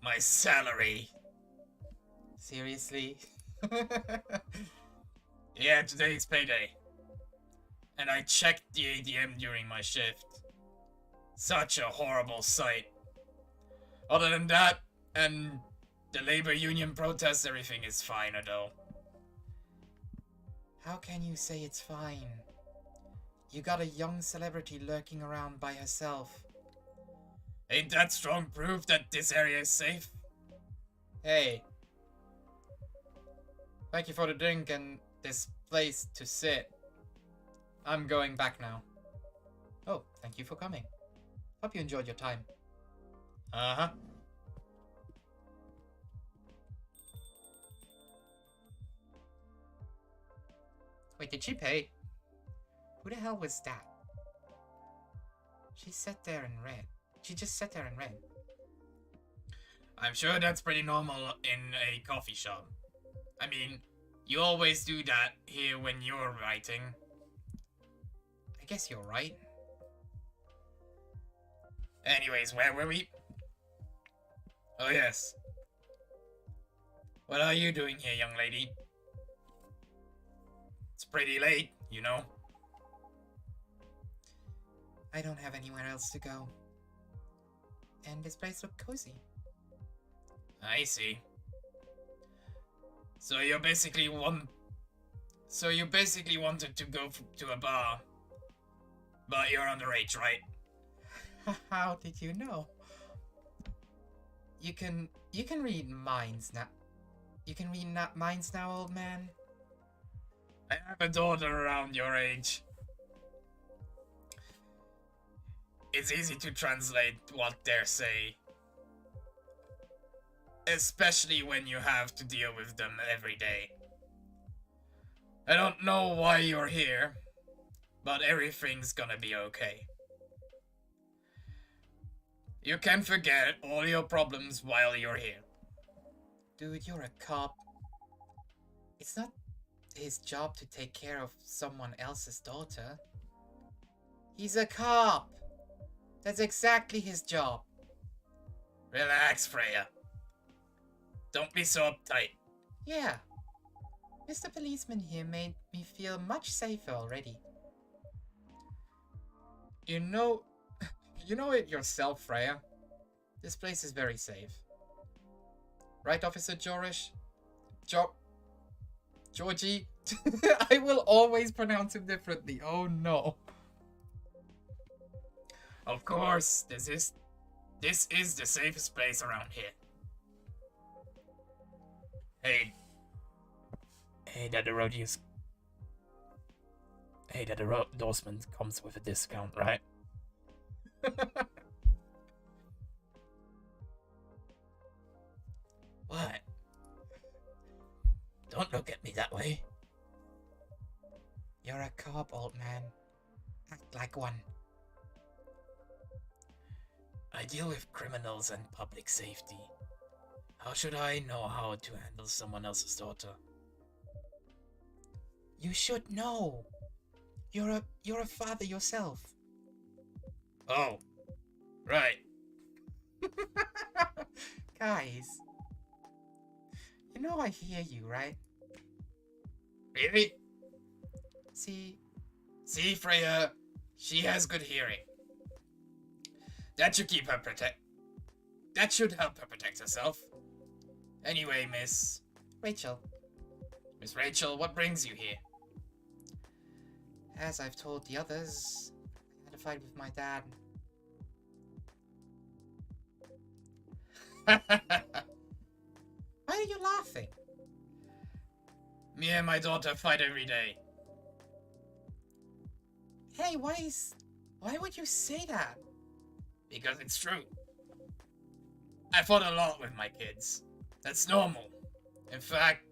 my salary. Seriously? Yeah, today's payday. And I checked the ATM during my shift. Such a horrible sight. Other than that, and the labor union protests, everything is fine, though. How can you say it's fine? You got a young celebrity lurking around by herself. Ain't that strong proof that this area is safe? Hey. Thank you for the drink and this place to sit. I'm going back now. Oh, thank you for coming. Hope you enjoyed your time. Uh-huh. Wait, did she pay? Who the hell was that? She sat there and read. She just sat there and read. I'm sure that's pretty normal in a coffee shop. I mean, you always do that here when you're writing. I guess you're right. Anyways, where were we? Oh yes. What are you doing here, young lady? It's pretty late, you know. I don't have anywhere else to go. And this place looks cozy. I see. So you basically wanted to go to a bar, but you're underage, right? How did you know? You can read minds now. You can read minds now, old man. I have a daughter around your age. It's easy to translate what they say. Especially when you have to deal with them every day. I don't know why you're here, but everything's gonna be okay. You can forget all your problems while you're here. Dude, you're a cop. It's not his job to take care of someone else's daughter. He's a cop. That's exactly his job. Relax, Freya. Don't be so uptight. Yeah. Mr. Policeman here made me feel much safer already. You know it yourself, Freya. This place is very safe. Right, Officer Jorish? Georgie? I will always pronounce him differently. Oh no. Of course, this is the safest place around here. Hey, that endorsement comes with a discount, right? What? Don't look at me that way. You're a cop, old man. Act like one. I deal with criminals and public safety. How should I know how to handle someone else's daughter? You should know. You're a father yourself. Oh, right. Guys, you know I hear you, right? Really? See, Freya, she has good hearing. That should help her protect herself. Anyway, Miss Rachel, what brings you here? As I've told the others, I had a fight with my dad. Why are you laughing? Me and my daughter fight every day. Hey, why would you say that? Because it's true. I fought a lot with my kids. That's normal. In fact,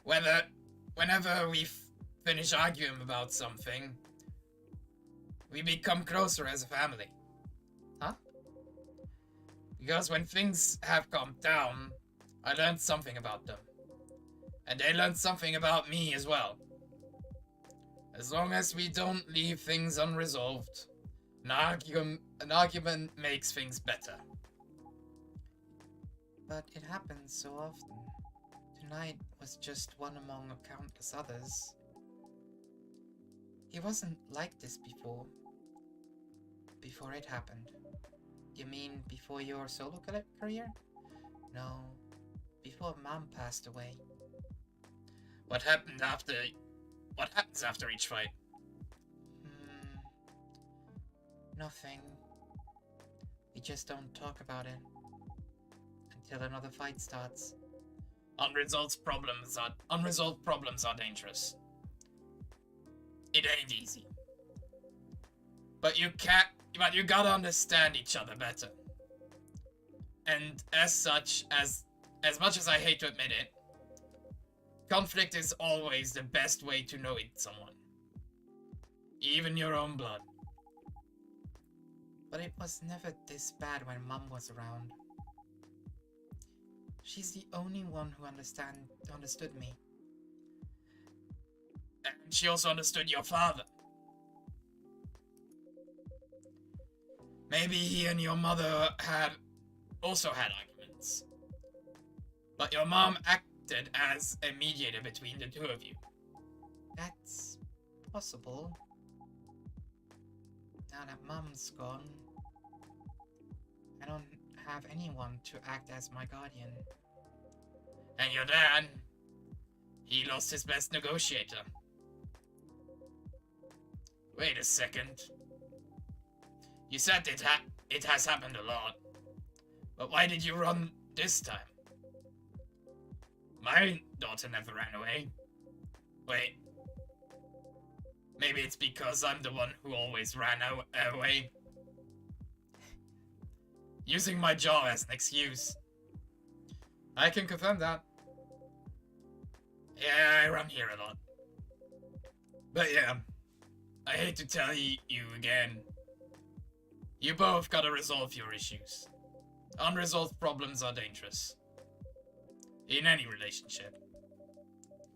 whenever we finish arguing about something, we become closer as a family. Huh? Because when things have calmed down, I learned something about them. And they learned something about me as well. As long as we don't leave things unresolved, an argument makes things better. But it happens so often. Tonight was just one among countless others. He wasn't like this before. Before it happened. You mean before your solo career? No. Before Mom passed away. What happens after each fight? Nothing. We just don't talk about it. Until another fight starts. Unresolved problems are dangerous. It ain't easy. But you gotta understand each other better. And as much as I hate to admit it, conflict is always the best way to know someone. Even your own blood. But it was never this bad when Mum was around. She's the only one who understood me. And she also understood your father. Maybe he and your mother also had arguments. But your mom acted as a mediator between the two of you. That's possible. Now that Mum's gone, I don't have anyone to act as my guardian. And your dad, he lost his best negotiator. Wait a second. You said it has happened a lot. But why did you run this time? My daughter never ran away. Wait, Maybe it's because I'm the one who always ran away. Using my jaw as an excuse. I can confirm that. Yeah, I run here a lot. But yeah, I hate to tell you again. You both gotta resolve your issues. Unresolved problems are dangerous. In any relationship.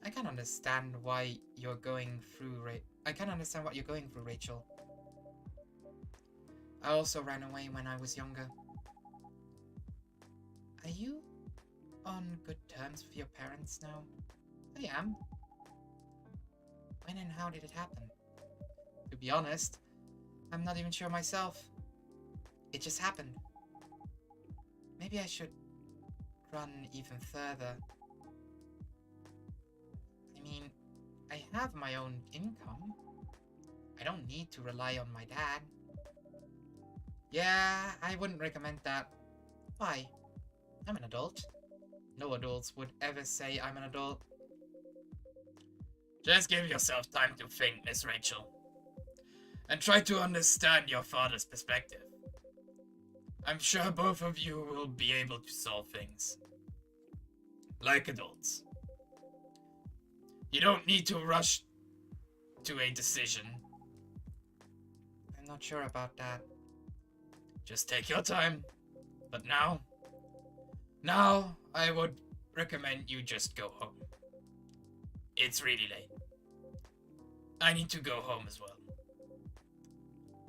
I can't understand why you're going through, I can't understand what you're going through, Rachel. I also ran away when I was younger. Are you on good terms with your parents now? I am. When and how did it happen? To be honest, I'm not even sure myself. It just happened. Maybe I should run even further. I mean, I have my own income. I don't need to rely on my dad. Yeah, I wouldn't recommend that. Why? I'm an adult. No adults would ever say I'm an adult. Just give yourself time to think, Miss Rachel. And try to understand your father's perspective. I'm sure both of you will be able to solve things. Like adults. You don't need to rush to a decision. I'm not sure about that. Just take your time. But now I would recommend you just go home. It's really late. I need to go home as well.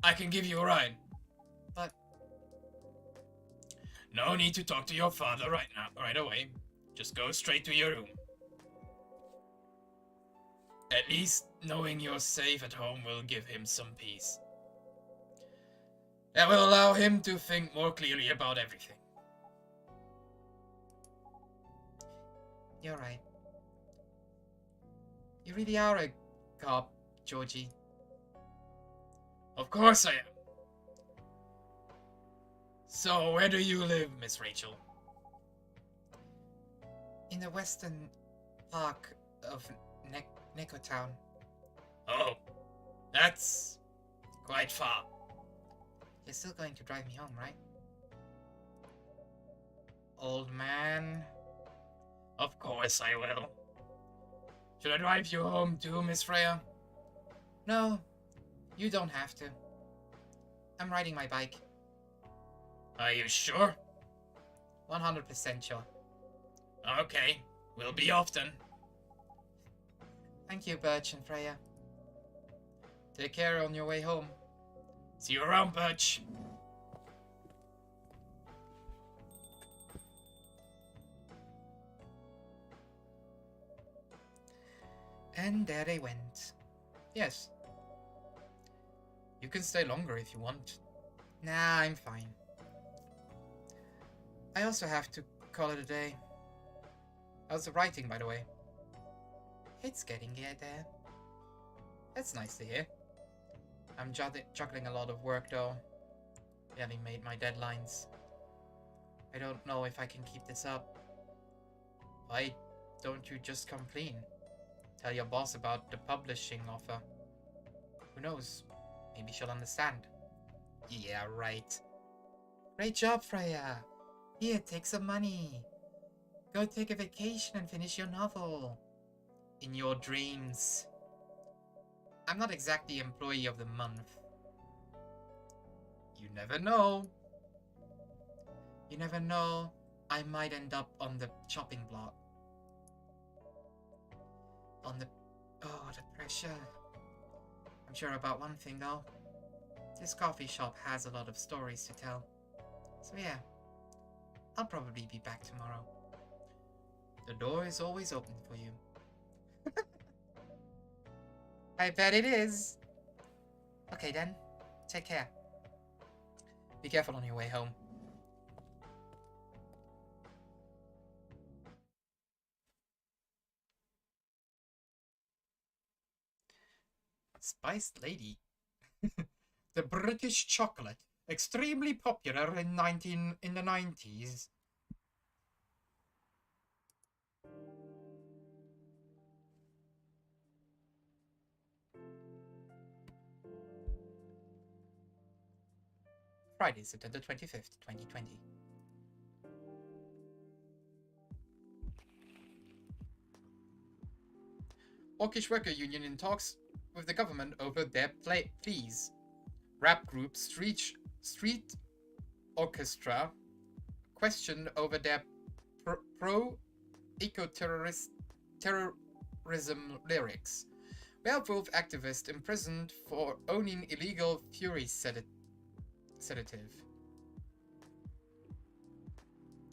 I can give you a ride. But no need to talk to your father right away. Just go straight to your room. At least knowing you're safe at home will give him some peace. That will allow him to think more clearly about everything. You're right. You really are a cop, Georgie. Of course I am. So, where do you live, Miss Rachel? In the western park of Neko Town. Oh, that's quite far. You're still going to drive me home, right? Old man. Of course I will. Should I drive you home too, Miss Freya? No, you don't have to. I'm riding my bike. Are you sure? 100% sure. Okay, we'll be off then. Thank you, Birch and Freya. Take care on your way home. See you around, Birch. And there they went. Yes. You can stay longer if you want. Nah, I'm fine. I also have to call it a day. How's the writing, by the way? It's getting there. That's nice to hear. I'm juggling a lot of work though. Having made my deadlines. I don't know if I can keep this up. Why don't you just come clean? Tell your boss about the publishing offer. Who knows? Maybe she'll understand. Yeah, right. Great job, Freya. Here, take some money. Go take a vacation and finish your novel. In your dreams. I'm not exactly employee of the month. You never know. You never know. I might end up on the chopping block. Oh, the pressure. I'm sure about one thing though. This coffee shop has a lot of stories to tell. So yeah, I'll probably be back tomorrow. The door is always open for you. I bet it is. Okay then, take care. Be careful on your way home. Spiced Lady. The British chocolate, extremely popular in the 90s. Friday, September 25th, 2020. Orcish Worker Union in talks with the government over their pleas. Rap group Street Orchestra questioned over their pro-eco-terrorism lyrics. Werewolf activist imprisoned for owning illegal Fury sedative.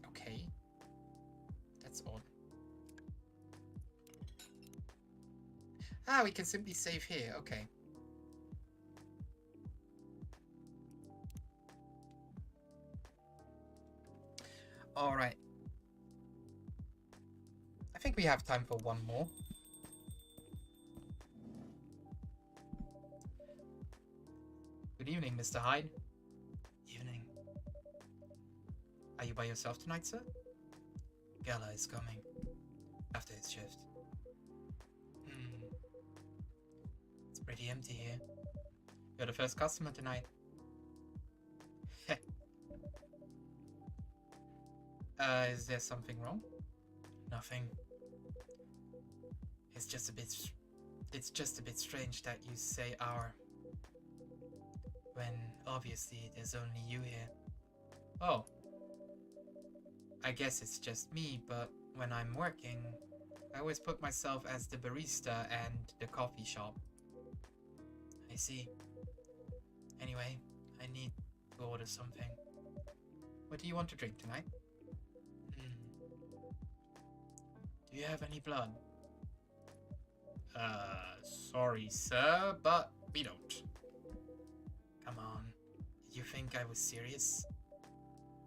Okay. That's odd. Ah, we can simply save here. Okay. Alright. I think we have time for one more. Good evening, Mr. Hyde. Evening. Are you by yourself tonight, sir? Gala is coming. After his shift. It's pretty empty here. You're the first customer tonight. Is there something wrong? Nothing. It's just a bit strange that you say our, when obviously there's only you here. Oh. I guess it's just me, but when I'm working, I always put myself as the barista and the coffee shop. I see. Anyway, I need to order something. What do you want to drink tonight? Do you have any blood? Sorry, sir, but we don't. Come on. Did you think I was serious?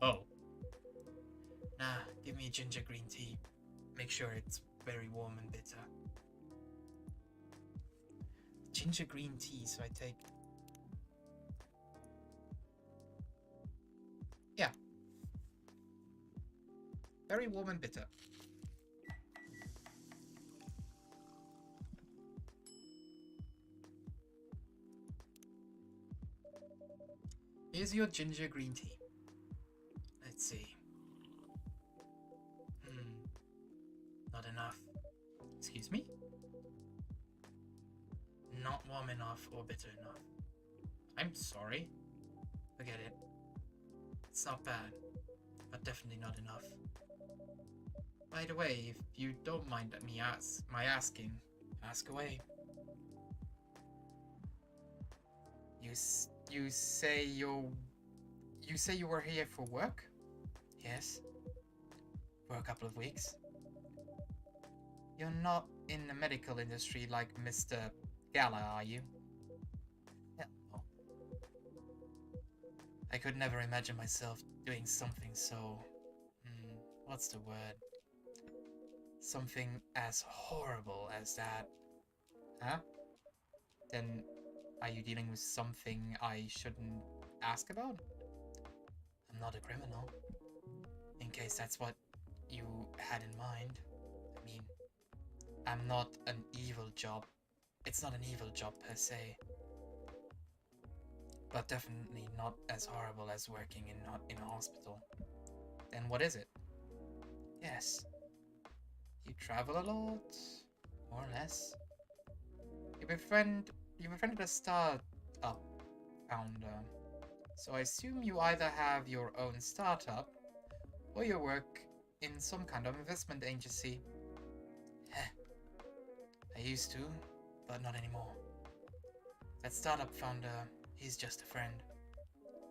Oh. Nah, give me ginger green tea. Make sure it's very warm and bitter. Ginger green tea, so I take... Yeah. Very warm and bitter. Here's your ginger green tea. Let's see. Not enough. Excuse me? Not warm enough or bitter enough. I'm sorry. Forget it. It's not bad, but definitely not enough. By the way, if you don't mind me asking, ask away. You say you were here for work? Yes. For a couple of weeks. You're not in the medical industry like Mr. Gala, are you? Yeah. No. I could never imagine myself doing something so... what's the word? Something as horrible as that. Huh? Then, are you dealing with something I shouldn't ask about? I'm not a criminal. In case that's what you had in mind. I mean, I'm not an evil job. It's not an evil job per se. But definitely not as horrible as working in a hospital. Then what is it? Yes. You travel a lot? More or less. You befriended a startup founder. So I assume you either have your own startup or you work in some kind of investment agency. Heh. I used to, but not anymore. That startup founder, he's just a friend.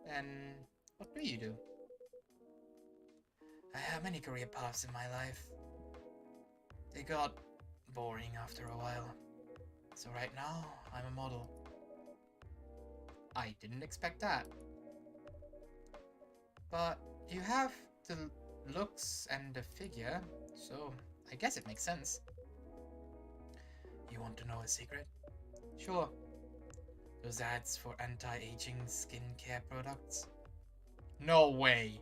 Then, what do you do? I have many career paths in my life. They got boring after a while. So right now, I'm a model. I didn't expect that. But you have the looks and the figure, so I guess it makes sense. You want to know a secret? Sure. Those ads for anti-aging skincare products? No way!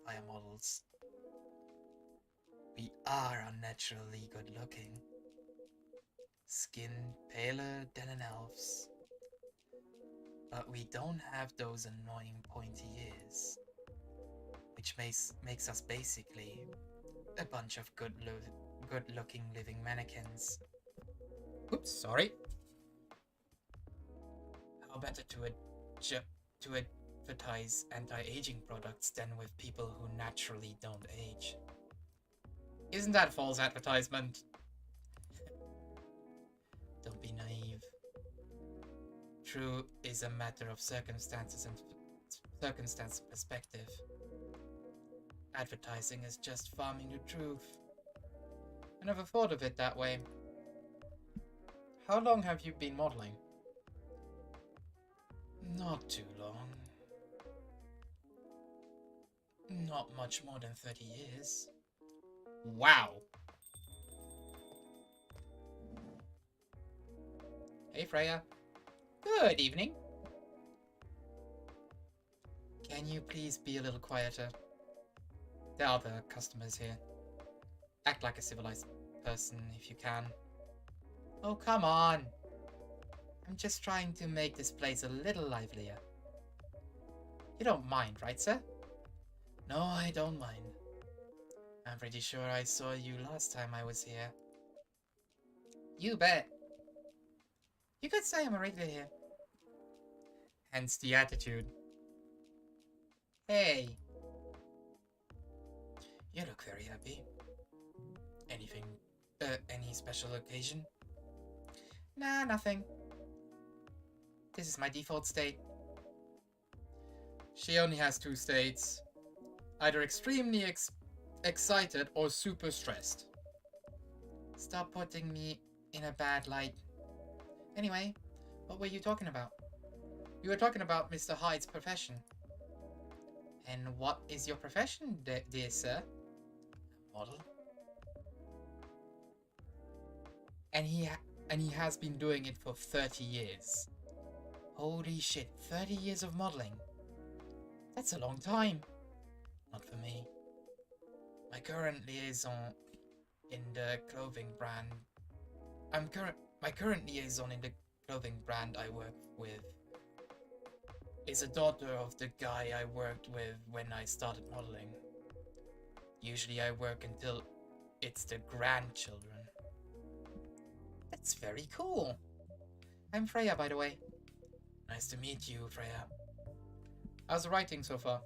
Vampire models. We are unnaturally good looking. Skin paler than an elf's. But we don't have those annoying pointy ears, which makes us basically a bunch of good-looking living mannequins. Oops, sorry. How better to advertise anti-aging products than with people who naturally don't age? Isn't that false advertisement? Don't be naive. True is a matter of circumstances and perspective. Advertising is just farming the truth. I never thought of it that way. How long have you been modeling? Not too long. Not much more than 30 years. Wow! Hey Freya. Good evening. Can you please be a little quieter? There are other customers here. Act like a civilized person if you can. Oh, come on! I'm just trying to make this place a little livelier. You don't mind, right, sir? No, I don't mind. I'm pretty sure I saw you last time I was here. You bet. You could say I'm a regular here. Hence the attitude. Hey. You look very happy. Any special occasion? Nah, nothing. This is my default state. She only has two states. Either extremely excited or super stressed. Stop putting me in a bad light. Anyway, what were you talking about? You were talking about Mr. Hyde's profession. And what is your profession, dear sir? Model. And he has been doing it for 30 years. Holy shit, 30 years of modeling. That's a long time. Not for me. My current liaison in the clothing brand. My current liaison in the clothing brand I work with is a daughter of the guy I worked with when I started modeling. Usually I work until it's the grandchildren. That's very cool. I'm Freya, by the way. Nice to meet you, Freya. How's the writing so far?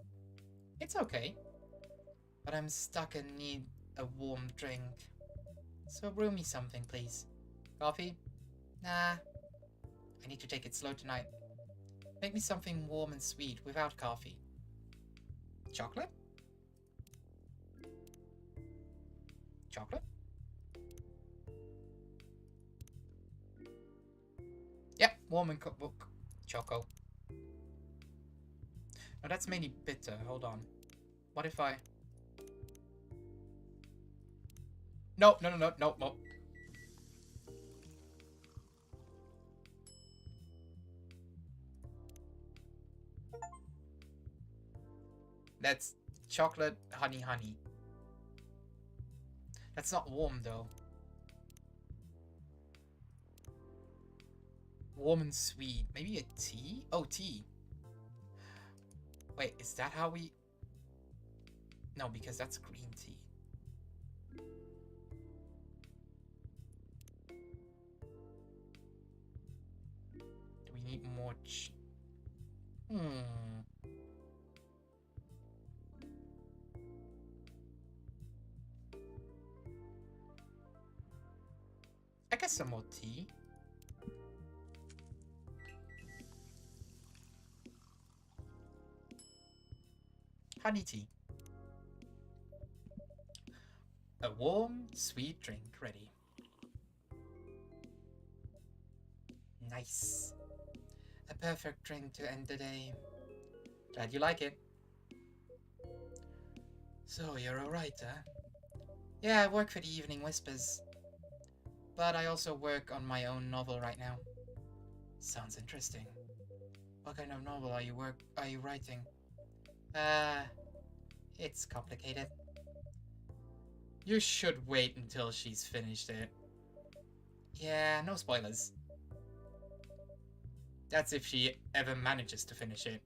It's okay. But I'm stuck and need a warm drink. So brew me something, please. Coffee? Nah. I need to take it slow tonight. Make me something warm and sweet without coffee. Chocolate? Chocolate? Yep, warm and choco. No, that's mainly bitter. Hold on. What if I... No. That's chocolate, honey. That's not warm, though. Warm and sweet. Maybe a tea? Oh, tea. Wait, is that how we... No, because that's green tea. Do we need more I guess some more tea. Honey tea. A warm, sweet drink ready. Nice. A perfect drink to end the day. Glad you like it. So, you're a writer? Yeah, I work for the Evening Whispers. But I also work on my own novel right now. Sounds interesting. What kind of novel are you writing? It's complicated. You should wait until she's finished it. Yeah, no spoilers. That's if she ever manages to finish it.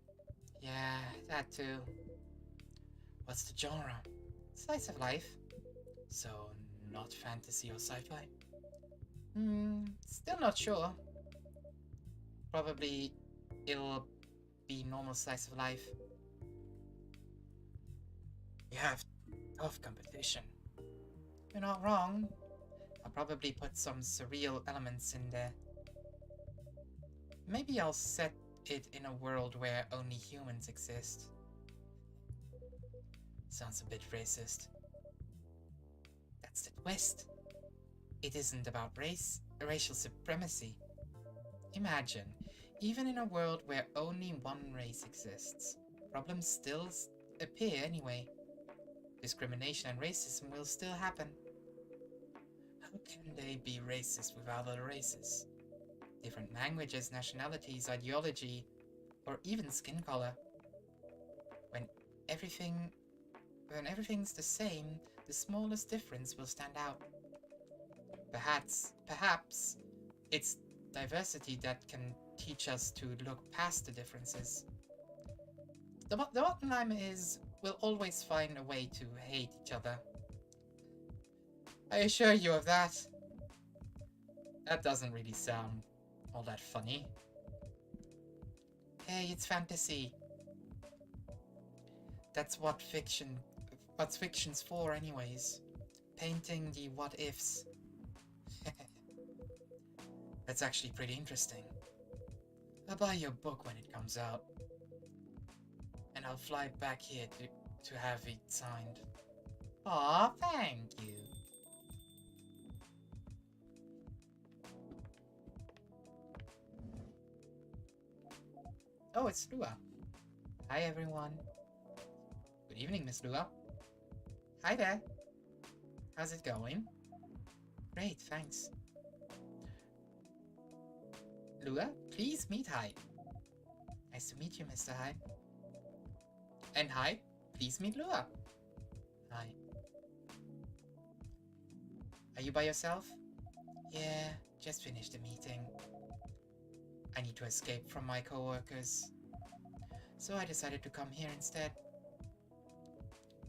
Yeah, that too. What's the genre? Slice of life. So, not fantasy or sci-fi? Still not sure. Probably it'll be normal slice of life. You have tough competition. You're not wrong. I'll probably put some surreal elements in there. Maybe I'll set it in a world where only humans exist. Sounds a bit racist. That's the twist. It isn't about racial supremacy. Imagine, even in a world where only one race exists, problems still appear anyway. Discrimination and racism will still happen. How can they be racist with other races? Different languages, nationalities, ideology, or even skin color. When everything's the same, the smallest difference will stand out. Perhaps it's diversity that can teach us to look past the differences. The bottom line is, we'll always find a way to hate each other. I assure you of that. That doesn't really sound all that funny. Hey, it's fantasy. That's what what's fiction's for anyways. Painting the what-ifs. That's actually pretty interesting. I'll buy your book when it comes out. And I'll fly back here to have it signed. Aw, thank you. Oh, it's Lua. Hi, everyone. Good evening, Miss Lua. Hi there. How's it going? Great, thanks. Lua, please meet Hyde. Nice to meet you, Mr. Hyde. And Hyde, please meet Lua. Hi. Are you by yourself? Yeah, just finished the meeting. I need to escape from my co-workers. So I decided to come here instead.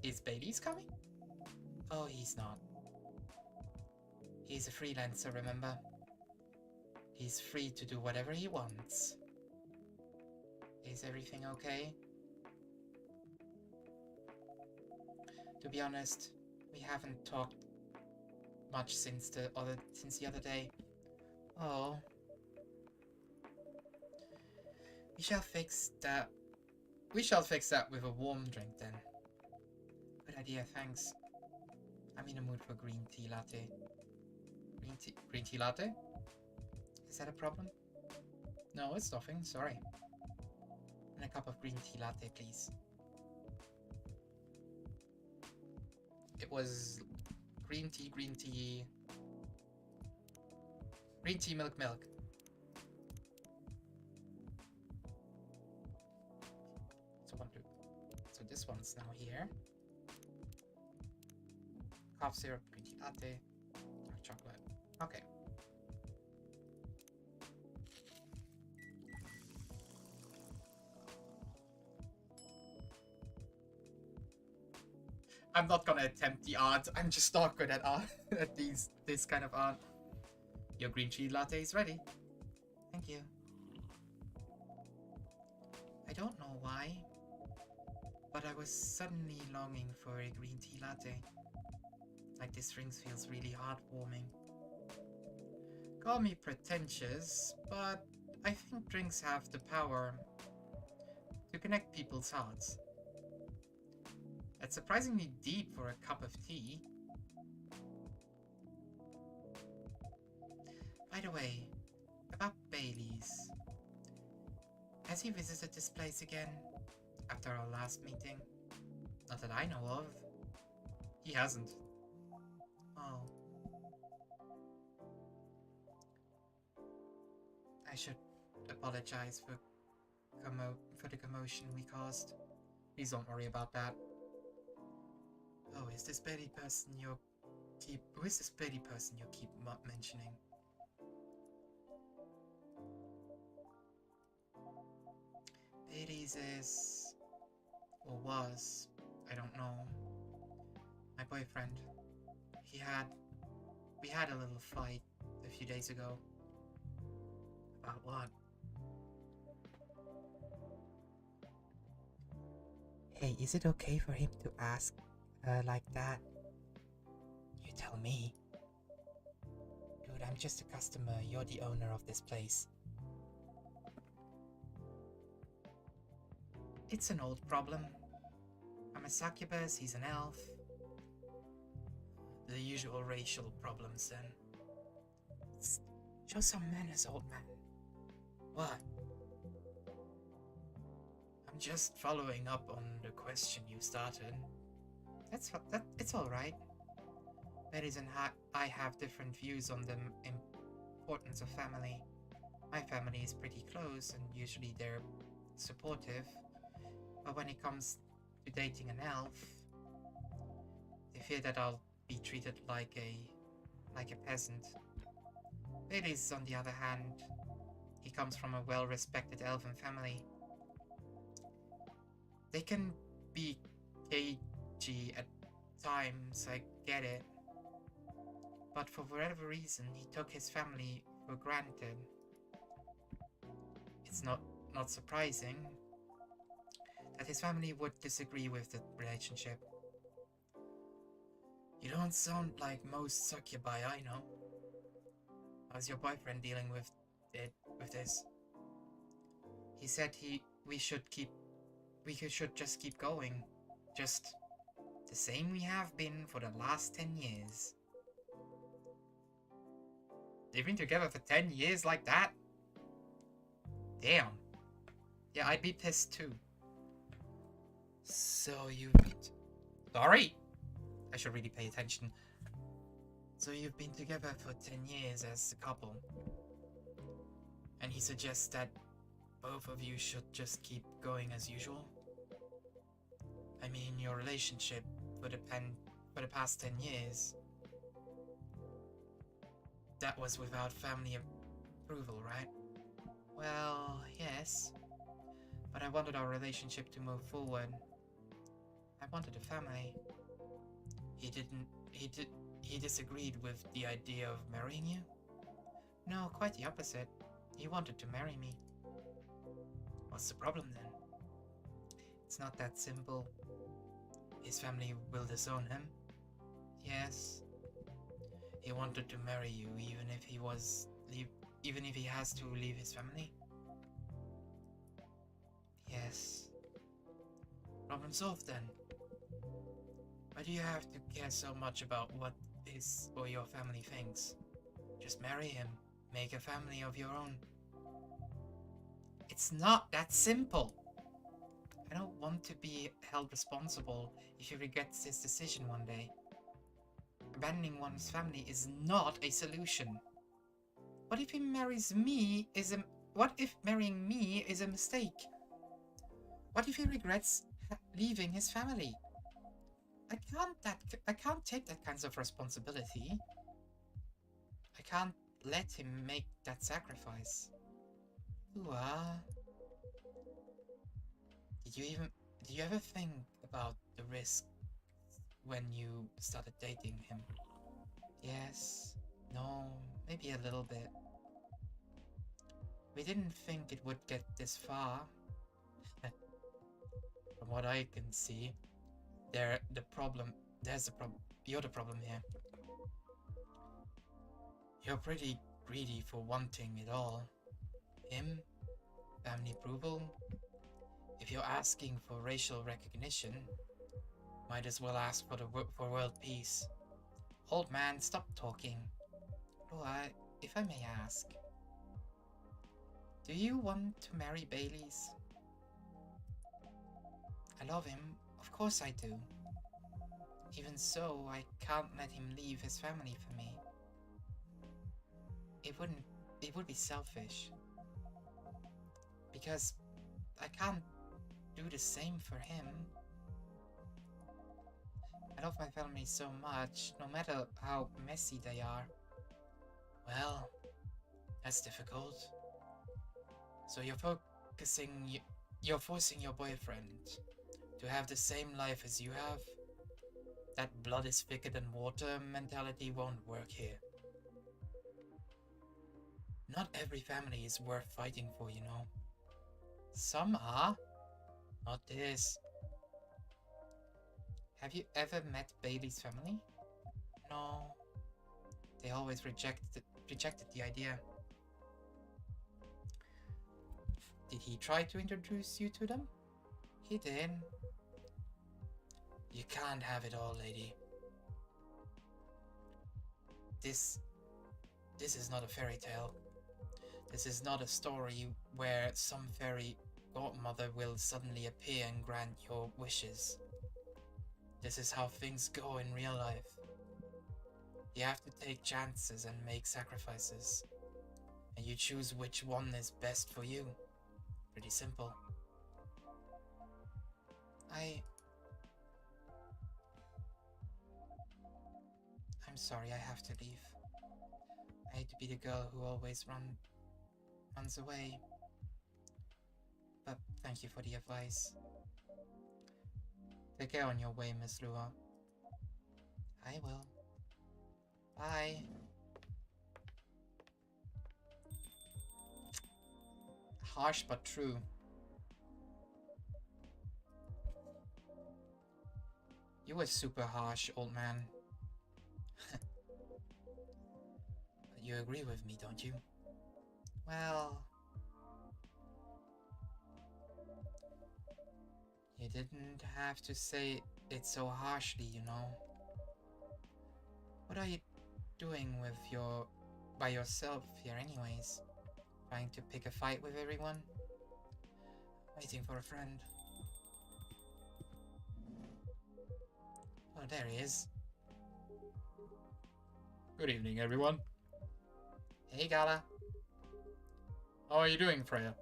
Is Bailey's coming? Oh, he's not. He's a freelancer, remember? He's free to do whatever he wants. Is everything okay? To be honest, we haven't talked much since the other day. Oh. We shall fix that. We shall fix that with a warm drink then. Good idea, thanks. I'm in a mood for green tea latte. Green tea latte? Is that a problem? No, it's nothing, sorry. And a cup of green tea latte, please. It was green tea, milk. So this one's now here. Cough syrup, green tea latte, dark chocolate. Okay. I'm not gonna attempt the art. I'm just not good at art. At this kind of art. Your green tea latte is ready. Thank you. I don't know why, but I was suddenly longing for a green tea latte. Like this drink feels really heartwarming. Call me pretentious, but I think drinks have the power to connect people's hearts. It's surprisingly deep for a cup of tea. By the way, about Bailey's. Has he visited this place again after our last meeting? Not that I know of. He hasn't. Oh. I should apologize for the commotion we caused. Please don't worry about that. Oh, is this Bailey person you keep mentioning? Baileys is, or was, I don't know, my boyfriend. We had a little fight a few days ago. About what? Hey, is it okay for him to ask like that? You tell me. Dude, I'm just a customer. You're the owner of this place. It's an old problem. I'm a succubus, he's an elf. The usual racial problems then. Show some manners, old man. What? I'm just following up on the question you started. It's alright. Ladies and I have different views on the importance of family. My family is pretty close and usually they're supportive. But when it comes to dating an elf, they fear that I'll be treated like a peasant. Bailey's, on the other hand, he comes from a well-respected elven family. They can be cagey at times, I get it. But for whatever reason, he took his family for granted. It's not surprising that his family would disagree with the relationship. You don't sound like most succubi I know. How's your boyfriend dealing with this? He said we should just keep going. Just the same we have been for the last 10 years. They've been together for 10 years like that? Damn. Yeah, I'd be pissed too. So Sorry! I should really pay attention. So you've been together for 10 years as a couple. And he suggests that both of you should just keep going as usual? I mean, your relationship for the past 10 years, that was without family approval, right? Well, yes. But I wanted our relationship to move forward. I wanted a family. He disagreed with the idea of marrying you? No, quite the opposite. He wanted to marry me. What's the problem then? It's not that simple. His family will disown him. Yes. He wanted to marry you even if he has to leave his family? Yes. Problem solved then. Why do you have to care so much about what his or your family thinks? Just marry him. Make a family of your own. It's not that simple. I don't want to be held responsible if he regrets his decision one day. Abandoning one's family is not a solution. What if What if marrying me is a mistake? What if he regrets leaving his family? I can't take that kind of responsibility. I can't let him make that sacrifice. Did you ever think about the risk when you started dating him? Yes, no, maybe a little bit. We didn't think it would get this far. From what I can see, you're the problem here. You're pretty greedy for wanting it all. Him, family approval. If you're asking for racial recognition, might as well ask for world peace. Old man, stop talking. If I may ask, do you want to marry Bailey's? I love him, of course I do. Even so, I can't let him leave his family for me. It would be selfish. Because I can't do the same for him. I love my family so much, no matter how messy they are. Well, that's difficult. So you're focusing You're forcing your boyfriend to have the same life as you have. That blood is thicker than water mentality won't work here. Not every family is worth fighting for, you know. Some are. Not this. Have you ever met Bailey's family? No. They always rejected the idea. Did he try to introduce you to them? He did. You can't have it all, lady. This is not a fairy tale. This is not a story where some fairy godmother will suddenly appear and grant your wishes. This is how things go in real life. You have to take chances and make sacrifices. And you choose which one is best for you. Pretty simple. I'm sorry, I have to leave. I hate to be the girl who always runs away. But thank you for the advice. Take care on your way, Miss Lua. I will. Bye. Harsh but true. You were super harsh, old man. But you agree with me, don't you? Well... You didn't have to say it so harshly, you know. What are you doing by yourself here anyways? Trying to pick a fight with everyone? Waiting for a friend. Oh, there he is. Good evening, everyone. Hey, Gala. How are you doing, Freya?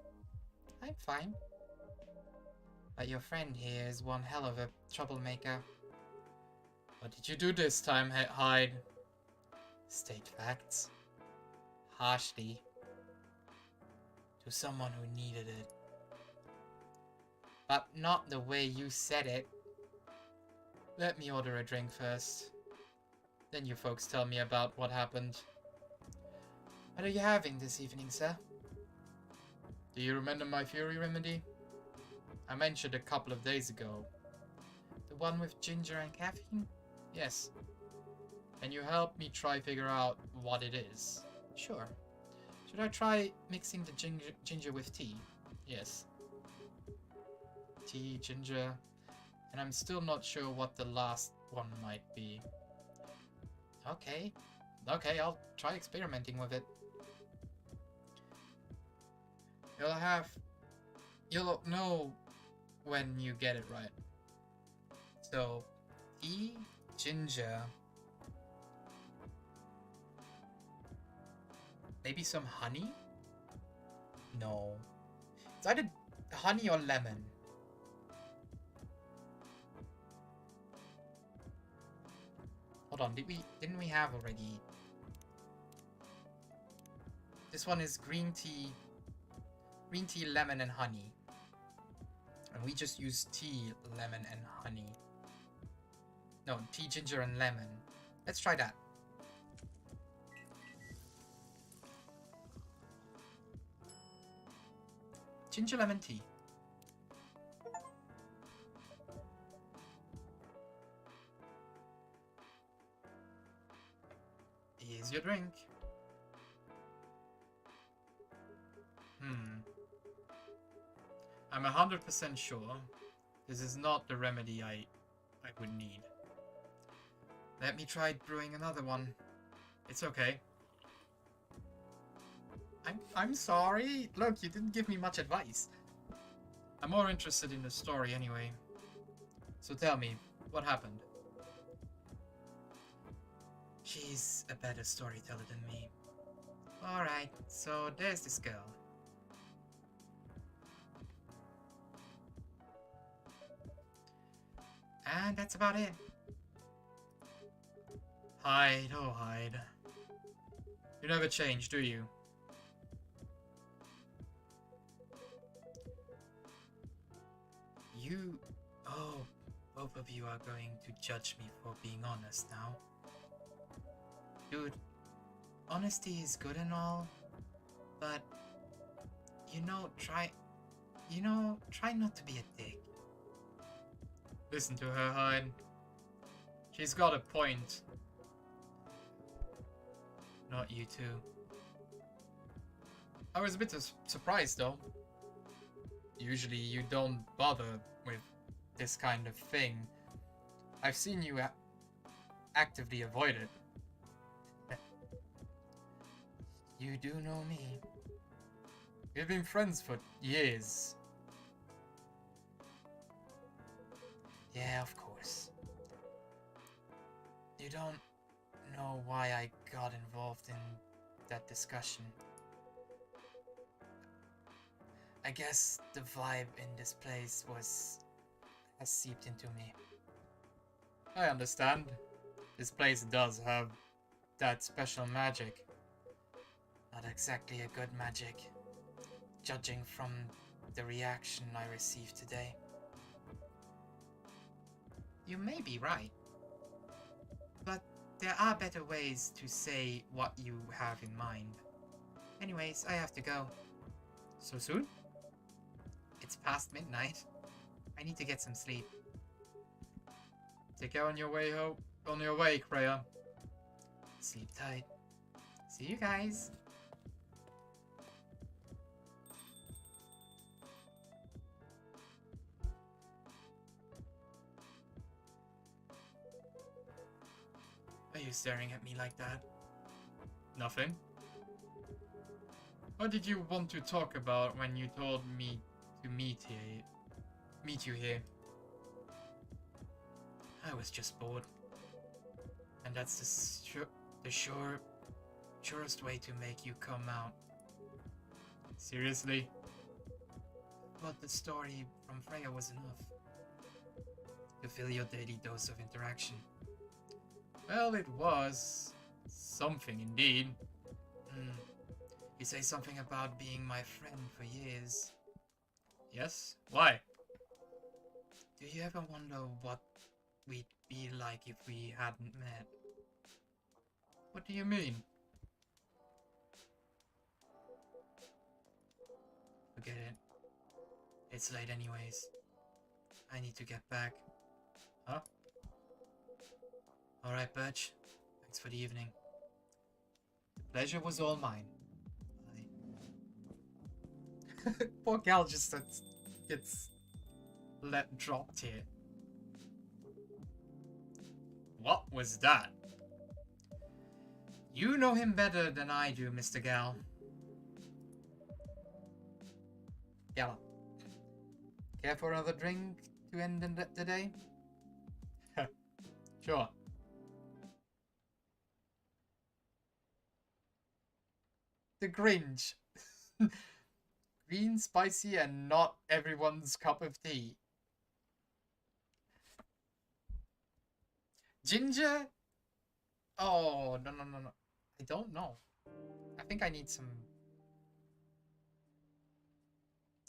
I'm fine. But your friend here is one hell of a troublemaker. What did you do this time, Hyde? State facts. Harshly. To someone who needed it. But not the way you said it. Let me order a drink first. Then you folks tell me about what happened. What are you having this evening, sir? Do you remember my Fury remedy? I mentioned a couple of days ago. The one with ginger and caffeine? Yes. Can you help me try figure out what it is? Sure. Should I try mixing the ginger with tea? Yes. Tea, ginger, and I'm still not sure what the last one might be. Okay. Okay, I'll try experimenting with it. You'll know when you get it right. So, tea, ginger, maybe some honey? No. It's either honey or lemon. Hold on, didn't we have already? This one is green tea, lemon, and honey. And we just use tea, lemon, and honey. No, tea, ginger, and lemon. Let's try that. Ginger lemon tea. Here's your drink. I'm 100% sure this is not the remedy I would need. Let me try brewing another one. It's okay. I'm sorry. Look, you didn't give me much advice. I'm more interested in the story anyway. So tell me, what happened? She's a better storyteller than me. Alright, so there's this girl. And that's about it. Hyde, oh Hyde. You never change, do you? You... Oh, both of you are going to judge me for being honest now. Dude, honesty is good and all, but... try not to be a dick. Listen to her, Hein. She's got a point. Not you two. I was a bit surprised, though. Usually you don't bother with this kind of thing. I've seen you actively avoid it. You do know me. We've been friends for years. Yeah, of course. You don't know why I got involved in that discussion. I guess the vibe in this place has seeped into me. I understand. This place does have that special magic. Not exactly a good magic, judging from the reaction I received today. You may be right, but there are better ways to say what you have in mind. Anyways, I have to go. So soon? It's past midnight. I need to get some sleep. Take care on your way, Kreia. Sleep tight. See you guys. Are you staring at me like that? Nothing. What did you want to talk about when you told me to meet you here? I was just bored. And that's the surest way to make you come out. Seriously? But the story from Freya was enough to fill your daily dose of interaction. Well, it was something indeed. You say something about being my friend for years. Yes? Why? Do you ever wonder what we'd be like if we hadn't met? What do you mean? Forget it. It's late anyways. I need to get back. Huh? Alright, Birch. Thanks for the evening. The pleasure was all mine. Poor gal just gets dropped here. What was that? You know him better than I do, Mr. Gal. Gala. Care for another drink to end the day? Sure. The Grinch. Green, spicy, and not everyone's cup of tea. Ginger? Oh, no. I don't know. I think I need some...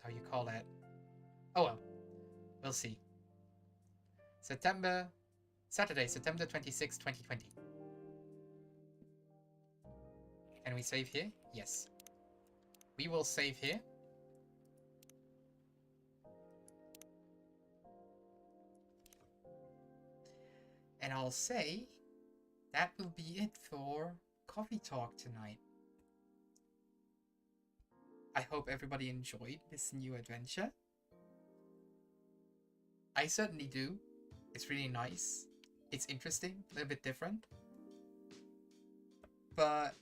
How you call that? Oh well. We'll see. Saturday, September 26, 2020. Can we save here? Yes. We will save here. And I'll say that will be it for Coffee Talk tonight. I hope everybody enjoyed this new adventure. I certainly do. It's really nice. It's interesting, a little bit different. But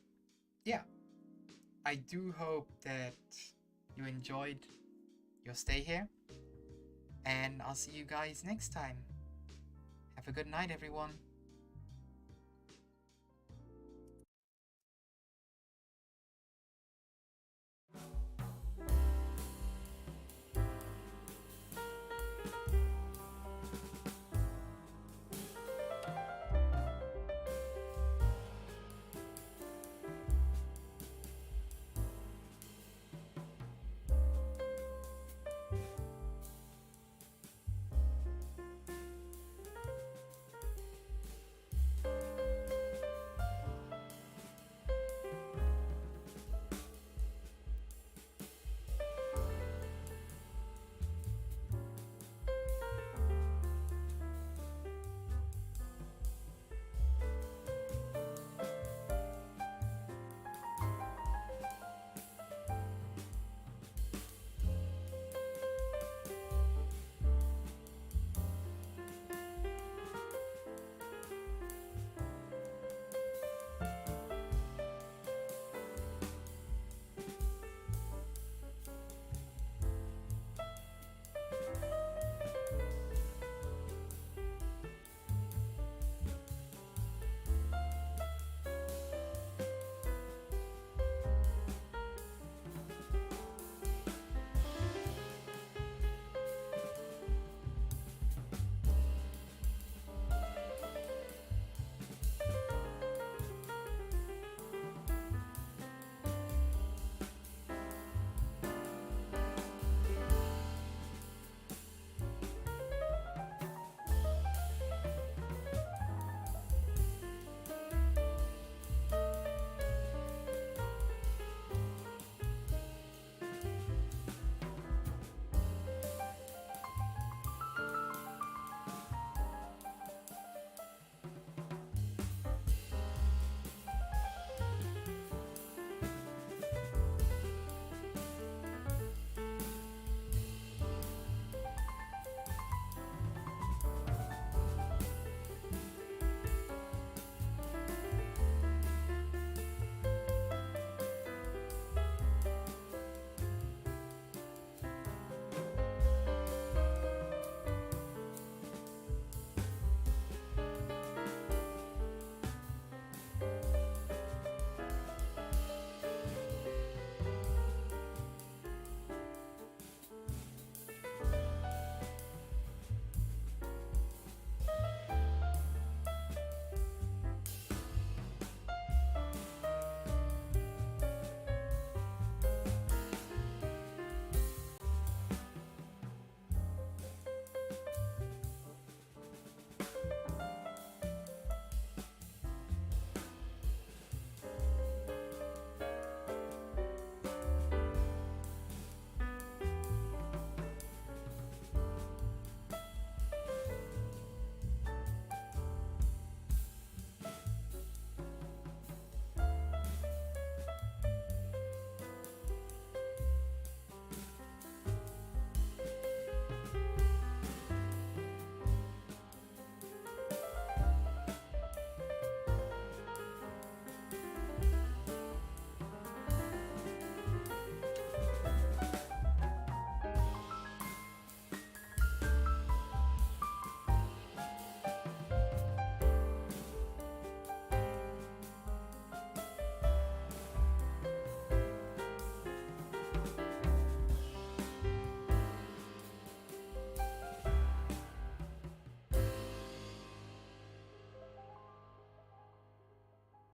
yeah, I do hope that you enjoyed your stay here. And I'll see you guys next time. Have a good night, everyone.